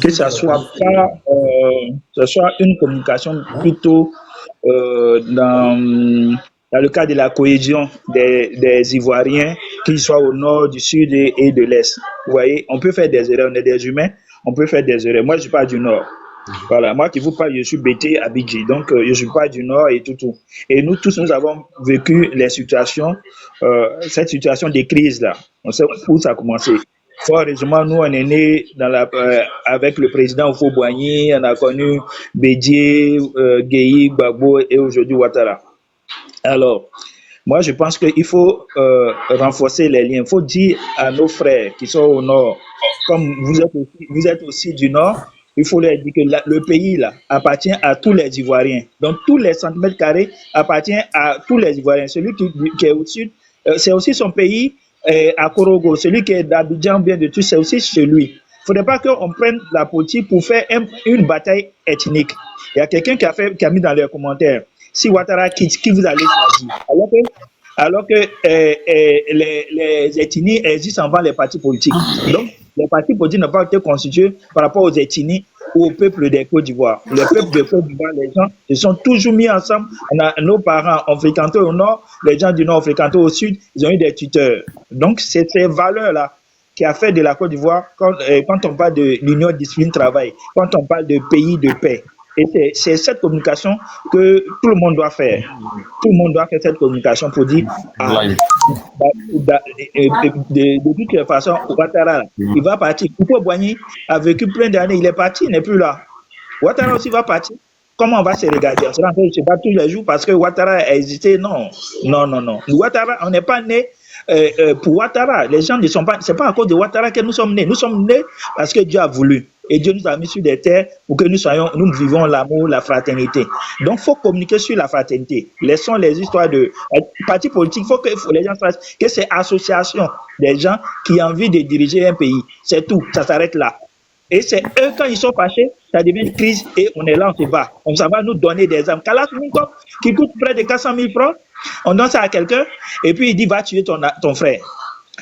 que ça soit pas, ça soit une communication plutôt dans le cas de la cohésion des Ivoiriens, qu'ils soient au nord, du sud et de l'est. Vous voyez, on peut faire des erreurs, on est des humains, on peut faire des erreurs. Moi, je suis pas du nord. Voilà, moi qui vous parle, je suis BT à Bidji, donc je ne suis pas du Nord et tout. Et nous tous, nous avons vécu les situations, cette situation de crise là. On sait où ça a commencé. Fort heureusement, nous, on est nés avec le président Oufo-Boigny, on a connu Bédié, Gueye, Gbagbo et aujourd'hui Ouattara. Alors, moi, je pense qu'il faut renforcer les liens. Il faut dire à nos frères qui sont au Nord, comme vous êtes aussi du Nord, il faut leur dire que le pays là appartient à tous les Ivoiriens. Donc, tous les centimètres carrés appartiennent à tous les Ivoiriens. Celui qui est au sud, c'est aussi son pays, à Korogo. Celui qui est d'Abidjan, bien de tout, c'est aussi chez lui. Il ne faudrait pas qu'on prenne la politique pour faire une bataille ethnique. Il y a quelqu'un qui a mis dans les commentaires, si Ouattara quitte, qui vous allez choisir? Alors que les ethnies existent avant les partis politiques. Donc, les partis politiques n'ont pas été constitués par rapport aux ethnies ou au peuple des Côte d'Ivoire. Le peuple de Côte d'Ivoire, les gens se sont toujours mis ensemble. Nos parents ont fréquenté au nord, les gens du nord ont fréquenté au sud, ils ont eu des tuteurs. Donc, c'est ces valeurs-là qui a fait de la Côte d'Ivoire, quand on parle de l'union discipline travail, quand on parle de pays de paix. Et c'est cette communication que tout le monde doit faire. Tout le monde doit faire cette communication pour dire de toute façon, Ouattara, il va partir. Oufo-Boigny a vécu plein d'années, il est parti, il n'est plus là. Ouattara aussi va partir. Comment on va se regarder? On se bat tous les jours parce que Ouattara a hésité? Non. Ouattara, on n'est pas né pour Ouattara. Les gens ne sont pas. C'est pas à cause de Ouattara que nous sommes nés. Nous sommes nés parce que Dieu a voulu. Et Dieu nous a mis sur des terres pour que nous vivons l'amour, la fraternité. Donc, il faut communiquer sur la fraternité. Laissons les histoires de partis politiques. Il faut que les gens sachent que c'est association des gens qui ont envie de diriger un pays. C'est tout. Ça s'arrête là. Et c'est eux, quand ils sont fâchés, ça devient une crise et on est là, on se bat. Ça va nous donner des armes. Kalachnikov, qui coûte près de 400 000 francs, on donne ça à quelqu'un et puis il dit va tuer ton frère.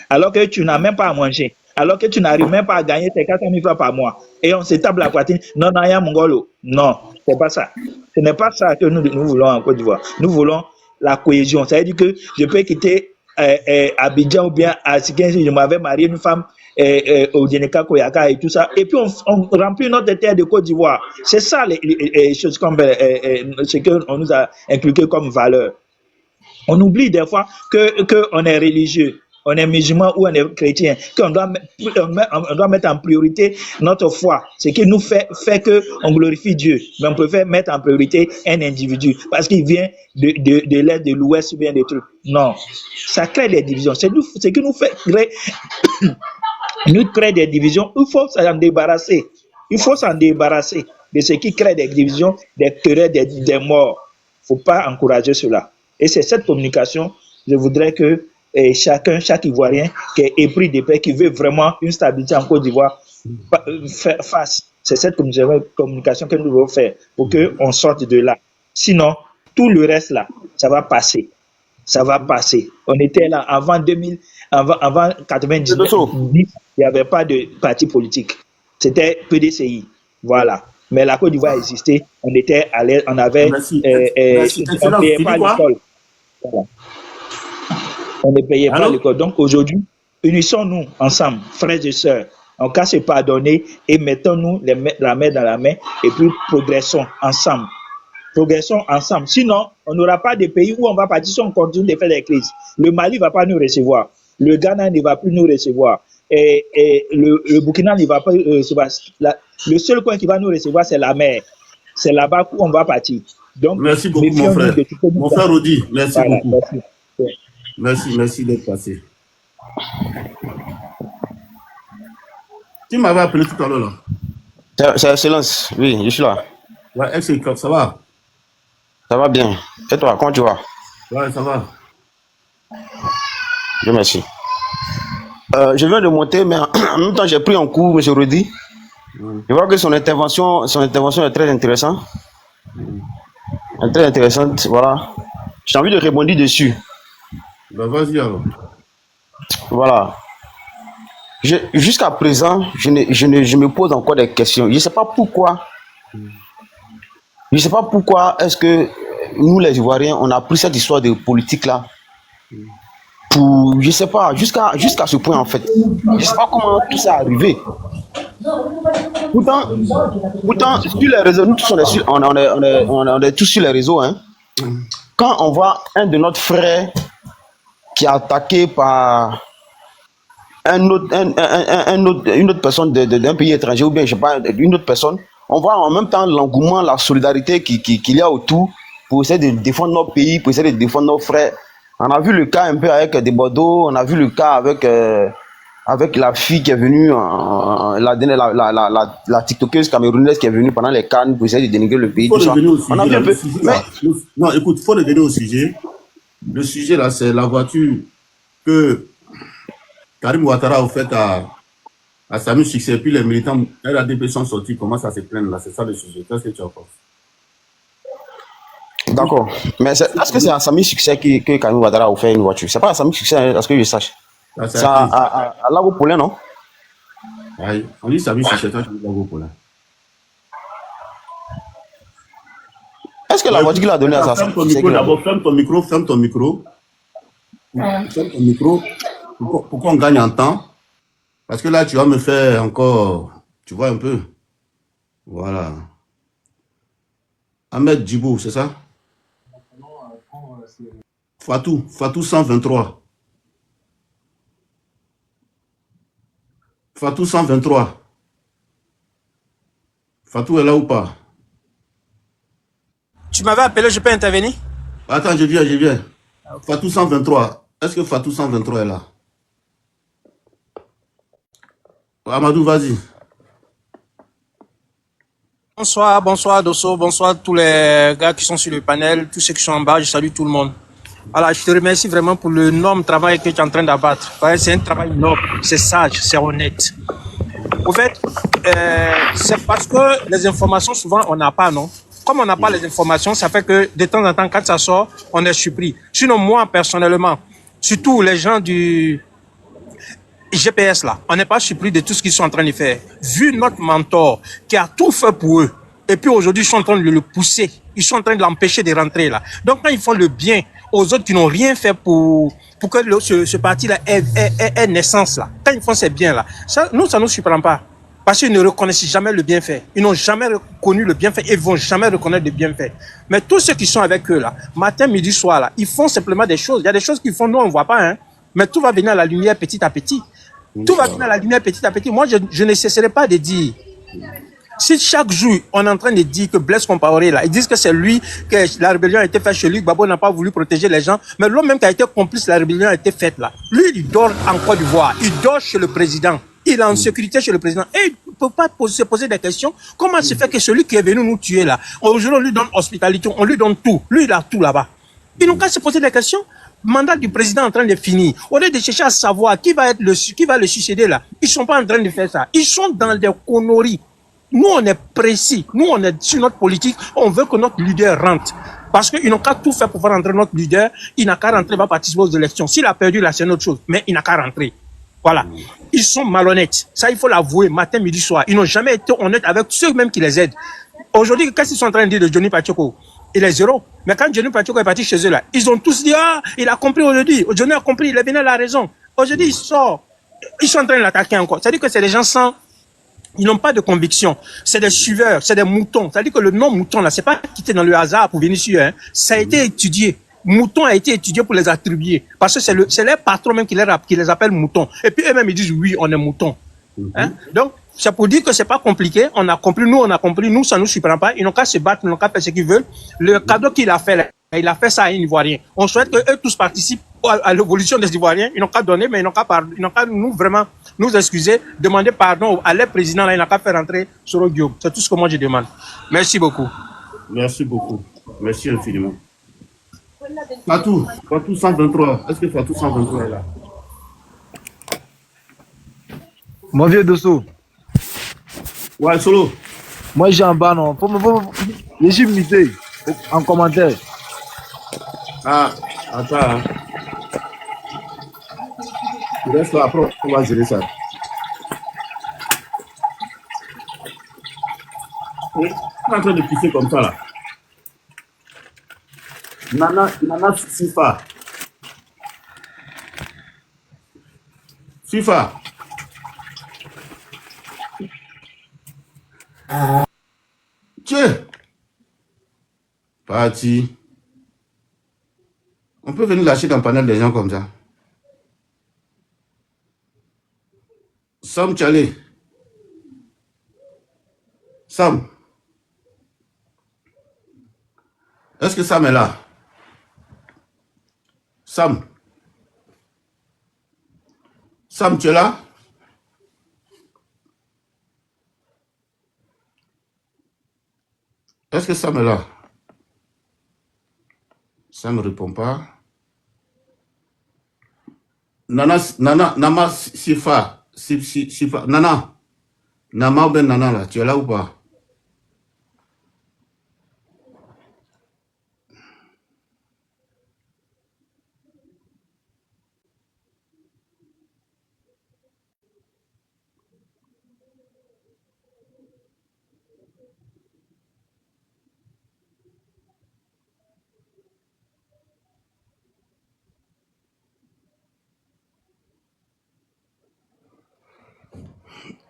Alors que tu n'as même pas à manger. Alors que tu n'arrives même pas à gagner tes 400 000 francs par mois. Et on se tape la poitrine. Non, Mongolo. Non, c'est pas ça. Ce n'est pas ça que nous voulons en Côte d'Ivoire. Nous voulons la cohésion. Ça veut dire que je peux quitter Abidjan ou bien à Sikin si je m'avais marié une femme au Djeneka Koyaka et tout ça. Et puis on remplit notre terre de Côte d'Ivoire. C'est ça les choses comme ce qu'on nous a inculqué comme valeur. On oublie des fois qu'on est religieux. On est musulman ou on est chrétien, qu'on doit mettre en priorité notre foi. Ce qui nous fait qu'on glorifie Dieu. Mais on préfère mettre en priorité un individu parce qu'il vient de l'est, de l'ouest ou bien des trucs. Non. Ça crée des divisions. C'est ce qui nous fait créer des divisions. Il faut s'en débarrasser. Il faut s'en débarrasser de ce qui crée des divisions, des querelles, des morts. Il ne faut pas encourager cela. Et c'est cette communication, je voudrais que chaque Ivoirien qui est épris de paix, qui veut vraiment une stabilité en Côte d'Ivoire, fasse. C'est cette communication que nous devons faire pour qu'on sorte de là. Sinon, tout le reste là, ça va passer. Ça va passer. On était là avant 99, il n'y avait pas de parti politique. C'était PDCI. Voilà. Mais la Côte d'Ivoire existait. On était à l'aise, on avait. On ne payait pas l'école. Voilà. On ne payait pas l'école. Donc aujourd'hui, unissons-nous ensemble, frères et sœurs. On ne casse pas pardonner et mettons-nous la main dans la main et puis progressons ensemble. Progressons ensemble. Sinon, on n'aura pas de pays où on va partir si on continue de faire des crises. Le Mali ne va pas nous recevoir. Le Ghana ne va plus nous recevoir. Et le Burkina ne va pas recevoir. Le seul coin qui va nous recevoir, c'est la mer. C'est là-bas où on va partir. Donc, merci beaucoup, mon frère. Mon frère Rodi, merci beaucoup. Merci d'être passé. Tu m'avais appelé tout à l'heure là. C'est Excellence, oui, je suis là. Ouais, Excellence, ça va? Ça va bien. Et toi, comment tu vas? Ouais, ça va. Je remercie. Je viens de monter, mais en même temps, j'ai pris en cours, M. Rodi. Je vois que son intervention est très intéressante. Très intéressante, voilà. J'ai envie de rebondir dessus. Ben vas-y alors. Voilà. Jusqu'à présent, je me pose encore des questions. Je ne sais pas pourquoi. Je ne sais pas pourquoi est-ce que nous, les Ivoiriens, on a pris cette histoire de politique-là pour, je ne sais pas, jusqu'à ce point en fait. Je ne sais pas comment tout ça est arrivé. Pourtant, pourtant, sur les réseaux, nous tous, on est tous sur les réseaux. Hein. Quand on voit un de notre frère qui est attaqué par une autre personne d'un pays étranger, ou bien, je sais pas, une autre personne, on voit en même temps l'engouement, la solidarité qu'il y a autour pour essayer de défendre notre pays, pour essayer de défendre nos frères. On a vu le cas un peu avec des Bordeaux, on a vu le cas avec la fille qui est venue, la TikTokeuse camerounaise qui est venue pendant les Cannes pour essayer de dénigrer le pays. Il faut Tout ça. revenir au On a sujet. vu un peu. Mais Non, écoute, il faut revenir au sujet. Le sujet, là, c'est la voiture que Karim Ouattara a offerte à Samy Succès. Puis les militants RADP sont sortis, commencent à se plaindre, là. C'est ça le sujet. Qu'est-ce que tu en penses? d'accord. Mais est-ce que c'est à Samy Succès que Karim Ouattara a offert une voiture? C'est pas à Samy Succès, à ce que je sache. Ah, C'est à Lago Poulain, non? Aïe. On dit Samy Succès, toi, tu dis Lago Poulain. Est-ce que la voiture qu'il a donnée à sa ferme ton micro d'abord, ferme ton micro. Ferme ton micro pour qu'on gagne en temps. Parce que là, tu vas me faire encore, tu vois un peu. Voilà. Ahmed Djibou, c'est ça? Fatou 123. Fatou 123. Fatou est là ou pas? Tu m'avais appelé, je peux intervenir? Attends, je viens. Fatou 123. Est-ce que Fatou 123 est là? Amadou, vas-y. Bonsoir Dosso, bonsoir tous les gars qui sont sur le panel, tous ceux qui sont en bas, je salue tout le monde. Voilà, je te remercie vraiment pour le énorme travail que tu es en train d'abattre. C'est un travail noble, c'est sage, c'est honnête. Au fait, c'est parce que les informations, souvent, on n'a pas, non? Comme on n'a pas les informations, ça fait que de temps en temps, quand ça sort, on est surpris. Sinon, moi, personnellement, surtout les gens du GPS là, on n'est pas surpris de tout ce qu'ils sont en train de faire. Vu notre mentor qui a tout fait pour eux, et puis aujourd'hui ils sont en train de le pousser, ils sont en train de l'empêcher de rentrer là. Donc quand ils font le bien aux autres qui n'ont rien fait pour que ce parti là ait naissance là, quand ils font ces biens là, ça nous surprend pas. Parce qu'ils ne reconnaissent jamais le bienfait. Ils n'ont jamais reconnu le bienfait et ils vont jamais reconnaître le bienfait. Mais tous ceux qui sont avec eux là, matin, midi, soir là, ils font simplement des choses. Il y a des choses qu'ils font, nous on ne voit pas, hein. Mais tout va venir à la lumière petit à petit. Tout va venir à la lumière petit à petit. Moi, je ne cesserai pas de dire. Si chaque jour, on est en train de dire que Blaise Compaoré, là, ils disent que c'est lui, que la rébellion a été faite chez lui, Gbagbo n'a pas voulu protéger les gens, mais l'homme même qui a été complice, la rébellion a été faite là. Lui, il dort en Côte d'Ivoire, il dort chez le président, il est en sécurité chez le président, et il ne peut pas se poser des questions. Comment se fait que celui qui est venu nous tuer là, aujourd'hui on lui donne hospitalité, on lui donne tout, lui il a tout là-bas. Ils n'ont qu'à se poser des questions. Mandat du président en train de finir. Au lieu de chercher à savoir qui va le succéder là, ils sont pas en train de faire ça. Ils sont dans des conneries. Nous, on est précis. Nous, on est sur notre politique. On veut que notre leader rentre. Parce qu'ils n'ont qu'à tout faire pour faire rentrer notre leader. Il n'a qu'à rentrer, il va participer aux élections. S'il a perdu là, c'est une autre chose. Mais il n'a qu'à rentrer. Voilà. Ils sont malhonnêtes. Ça, il faut l'avouer, matin, midi, soir. Ils n'ont jamais été honnêtes avec ceux-mêmes qui les aident. Aujourd'hui, qu'est-ce qu'ils sont en train de dire de Johnny Pacheco? Il est zéro. Mais quand Johnny Pacheco est parti chez eux là, ils ont tous dit, ah, il a compris aujourd'hui. Johnny a compris, il est venu à la raison. Aujourd'hui, il sort. Ils sont en train de l'attaquer encore. C'est-à-dire que c'est des gens sans, ils n'ont pas de conviction. C'est des suiveurs, c'est des moutons. C'est-à-dire que le nom mouton là, c'est pas quitté dans le hasard pour venir sur eux, hein. Ça a été étudié. Mouton a été étudié pour les attribuer. Parce que c'est leur patron même qui les appelle moutons. Et puis eux-mêmes ils disent, oui, on est moutons. Hein? Donc, c'est pour dire que c'est pas compliqué. On a compris, nous, ça nous surprend pas. Ils n'ont qu'à se battre, ils n'ont qu'à faire ce qu'ils veulent. Le cadeau qu'il a fait là, il a fait ça à un Ivoirien. On souhaite que eux tous participent à l'évolution des Ivoiriens. Ils n'ont qu'à donner, mais ils n'ont qu'à nous vraiment nous excuser, demander pardon à leur président là, il n'a qu'à faire rentrer Soro Diop. C'est tout ce que moi je demande. Merci beaucoup. Merci beaucoup. Merci infiniment. Fatou 123. Est-ce que Fatou 123 est là? Mon vieux Dosso. Ouais, Solo. Moi, j'ai en bas, non. Les chiffres mutés en commentaire. Ah, attends. Hein. Tu restes là, après, on va gérer ça. On est en train de pisser comme ça, là. Nana Sifa. Sifa. Tiens, parti. On peut venir lâcher dans le panel des gens comme ça. Sam Tchale. Sam. Est-ce que Sam est là? Sam. Sam, tu es là? Est-ce que Sam est là? Sam ne répond pas. Nama Sifa. Sifa. Nana. Nama ou ben Nana là, tu es là ou pas?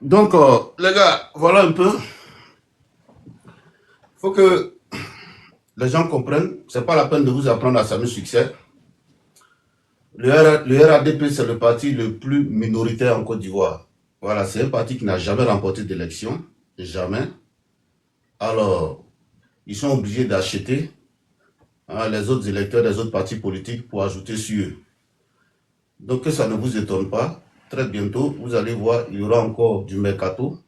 Donc, les gars, voilà un peu. Il faut que les gens comprennent. Ce n'est pas la peine de vous apprendre à Sami Succès. Le RADP, c'est le parti le plus minoritaire en Côte d'Ivoire. Voilà, c'est un parti qui n'a jamais remporté d'élection. Jamais. Alors, ils sont obligés d'acheter les autres électeurs des autres partis politiques pour ajouter sur eux. Donc, que ça ne vous étonne pas. Très bientôt, vous allez voir, il y aura encore du mercato.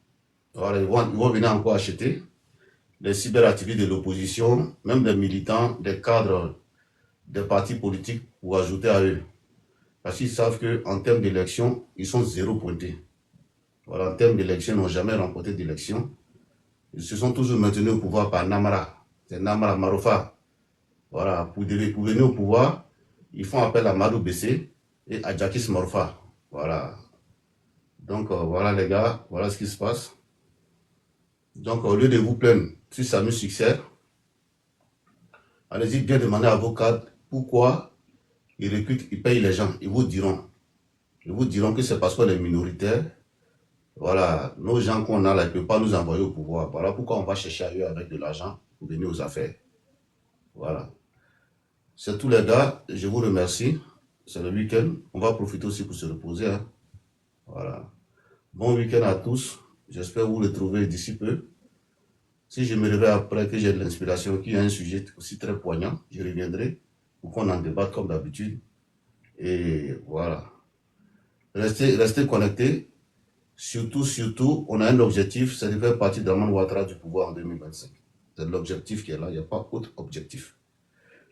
Voilà, ils vont venir encore acheter les cyberactivistes de l'opposition, même des militants, des cadres des partis politiques pour ajouter à eux. Parce qu'ils savent qu'en termes d'élection, ils sont zéro pointés. Voilà, en termes d'élection, ils n'ont jamais remporté d'élection. Ils se sont toujours maintenus au pouvoir par Namara. C'est Namara Marofa. Voilà, pour venir au pouvoir, ils font appel à Madou Bessé et à Jakis Morfa. Voilà. Donc, voilà les gars, voilà ce qui se passe. Donc, au lieu de vous plaindre si Sami Succès, allez-y bien demander à vos cadres pourquoi ils recrutent, ils payent les gens. Ils vous diront que c'est parce qu'on est minoritaire. Voilà, nos gens qu'on a là, ils ne peuvent pas nous envoyer au pouvoir. Voilà pourquoi on va chercher ailleurs avec de l'argent pour venir aux affaires. Voilà. C'est tout les gars, je vous remercie. C'est le week-end. On va profiter aussi pour se reposer. Hein. Voilà. Bon week-end à tous. J'espère vous retrouver d'ici peu. Si je me réveille après que j'ai de l'inspiration, qu'il y a un sujet aussi très poignant, je reviendrai pour qu'on en débatte comme d'habitude. Et voilà. Restez connectés. Surtout, on a un objectif, c'est de faire partie d'Draman Ouattara du pouvoir en 2025. C'est l'objectif qui est là, il n'y a pas autre objectif.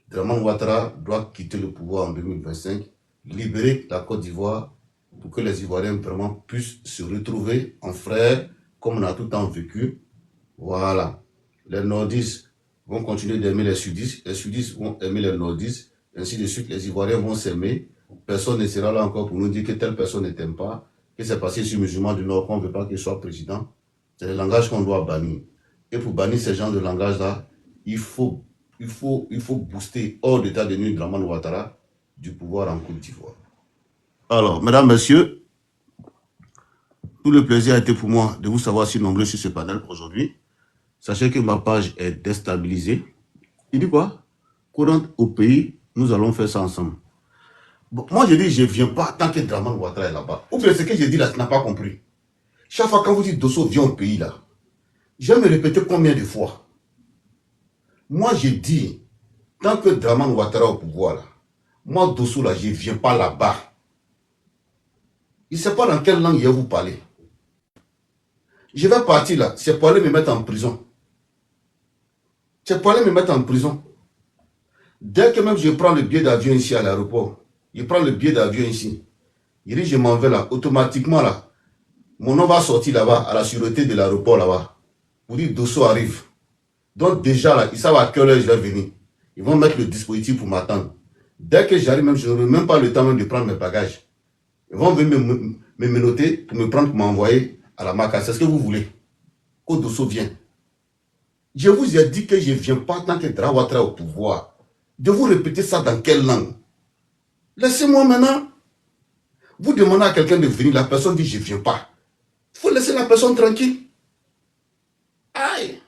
Draman Ouattara doit quitter le pouvoir en 2025, libérer la Côte d'Ivoire pour que les Ivoiriens vraiment puissent se retrouver en frères, comme on a tout le temps vécu. Voilà. Les nordistes vont continuer d'aimer les sudistes vont aimer les nordistes, ainsi de suite, les Ivoiriens vont s'aimer. Personne ne sera là encore pour nous dire que telle personne ne t'aime pas, que c'est passé sur musulman du Nord qu'on ne veut pas qu'il soit président. C'est le langage qu'on doit bannir. Et pour bannir ce genre de langage-là, il faut booster hors d'état de nuit Draman Ouattara du pouvoir en Côte d'Ivoire. Alors, mesdames, messieurs, tout le plaisir a été pour moi de vous savoir si nombreux sur ce panel aujourd'hui. Sachez que ma page est déstabilisée. Il dit quoi? Courant au pays, nous allons faire ça ensemble. Bon, moi, je dis, je ne viens pas tant que Draman Ouattara est là-bas. Ou bien ce que je dis là, tu n'as pas compris. Chaque fois quand vous dites Dosso vient au pays là, je vais me répéter combien de fois? Moi, je dis, tant que Draman Ouattara est au pouvoir là, moi, Dosso là, je ne viens pas là-bas. Il ne sait pas dans quelle langue il va vous parler. Je vais partir là, c'est pour aller me mettre en prison. C'est pour aller me mettre en prison. Dès que même je prends le billet d'avion ici à l'aéroport, je prends le billet d'avion ici, je dis je m'en vais là, automatiquement là, mon nom va sortir là-bas, à la sûreté de l'aéroport là-bas, pour dire Dosso arrive. Donc déjà là, ils savent à quelle heure je vais venir. Ils vont mettre le dispositif pour m'attendre. Dès que j'arrive même, je n'aurai même pas le temps même de prendre mes bagages. Ils vont venir me menotter pour me prendre, pour m'envoyer à la Maca. C'est ce que vous voulez. Quand Dosso vient. Je vous ai dit que je ne viens pas tant que Draman Ouattara au pouvoir. De vous répéter ça dans quelle langue? Laissez-moi maintenant. Vous demandez à quelqu'un de venir, la personne dit je ne viens pas. Il faut laisser la personne tranquille. Aïe.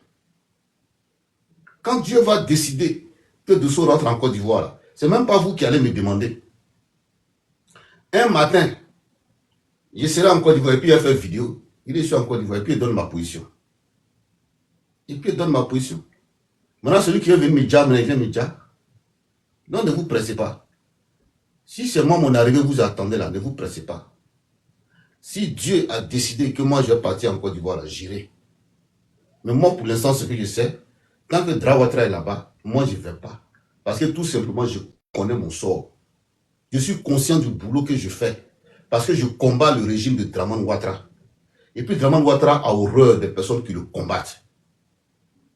Quand Dieu va décider que Dosso rentre en Côte d'Ivoire, c'est même pas vous qui allez me demander. Un matin, je serai en Côte d'Ivoire et puis il a fait une vidéo. Il est sur en Côte d'Ivoire et puis il donne ma position. Et puis il donne ma position. Maintenant, celui qui veut venir me dire, il vient me dire. Non, ne vous pressez pas. Si c'est moi mon arrivée, vous attendez là, ne vous pressez pas. Si Dieu a décidé que moi je vais partir en Côte d'Ivoire, j'irai. Mais moi, pour l'instant, ce que je sais, tant que Drawatra est là-bas, moi, je ne vais pas. Parce que tout simplement, je connais mon sort. Je suis conscient du boulot que je fais. Parce que je combats le régime de Dramane Ouattara. Et puis Dramane Ouattara a horreur des personnes qui le combattent.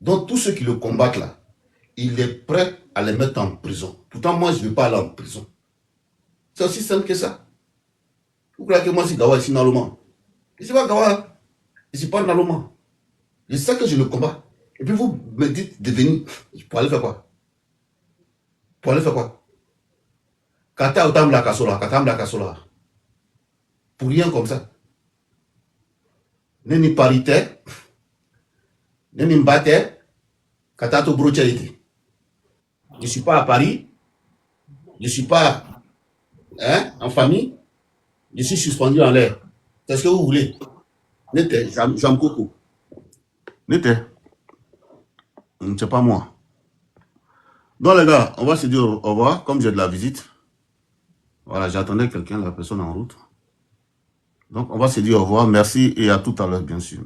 Donc tous ceux qui le combattent là, il est prêt à les mettre en prison. Pourtant, moi, je ne vais pas aller en prison. C'est aussi simple que ça. Vous croyez que moi, c'est Gawa ici dans le monde? Je ne suis pas Gawa. Je ne suis pas dans le monde. Je sais que je le combats. Et puis vous me dites de venir. Pour aller faire quoi? Pour aller faire quoi? Kata Otam la Kasola, Katam la Kasola. Pour rien comme ça. Neni parité, Neni mbate, Kata to brochaïti. Je ne suis pas à Paris. Je ne suis pas en famille. Je suis suspendu en l'air. C'est ce que vous voulez. N'était, j'aime Coco. N'était. C'est pas moi. Donc les gars, on va se dire au revoir. Comme j'ai de la visite. Voilà, j'attendais quelqu'un, la personne en route. Donc on va se dire au revoir. Merci et à tout à l'heure, bien sûr.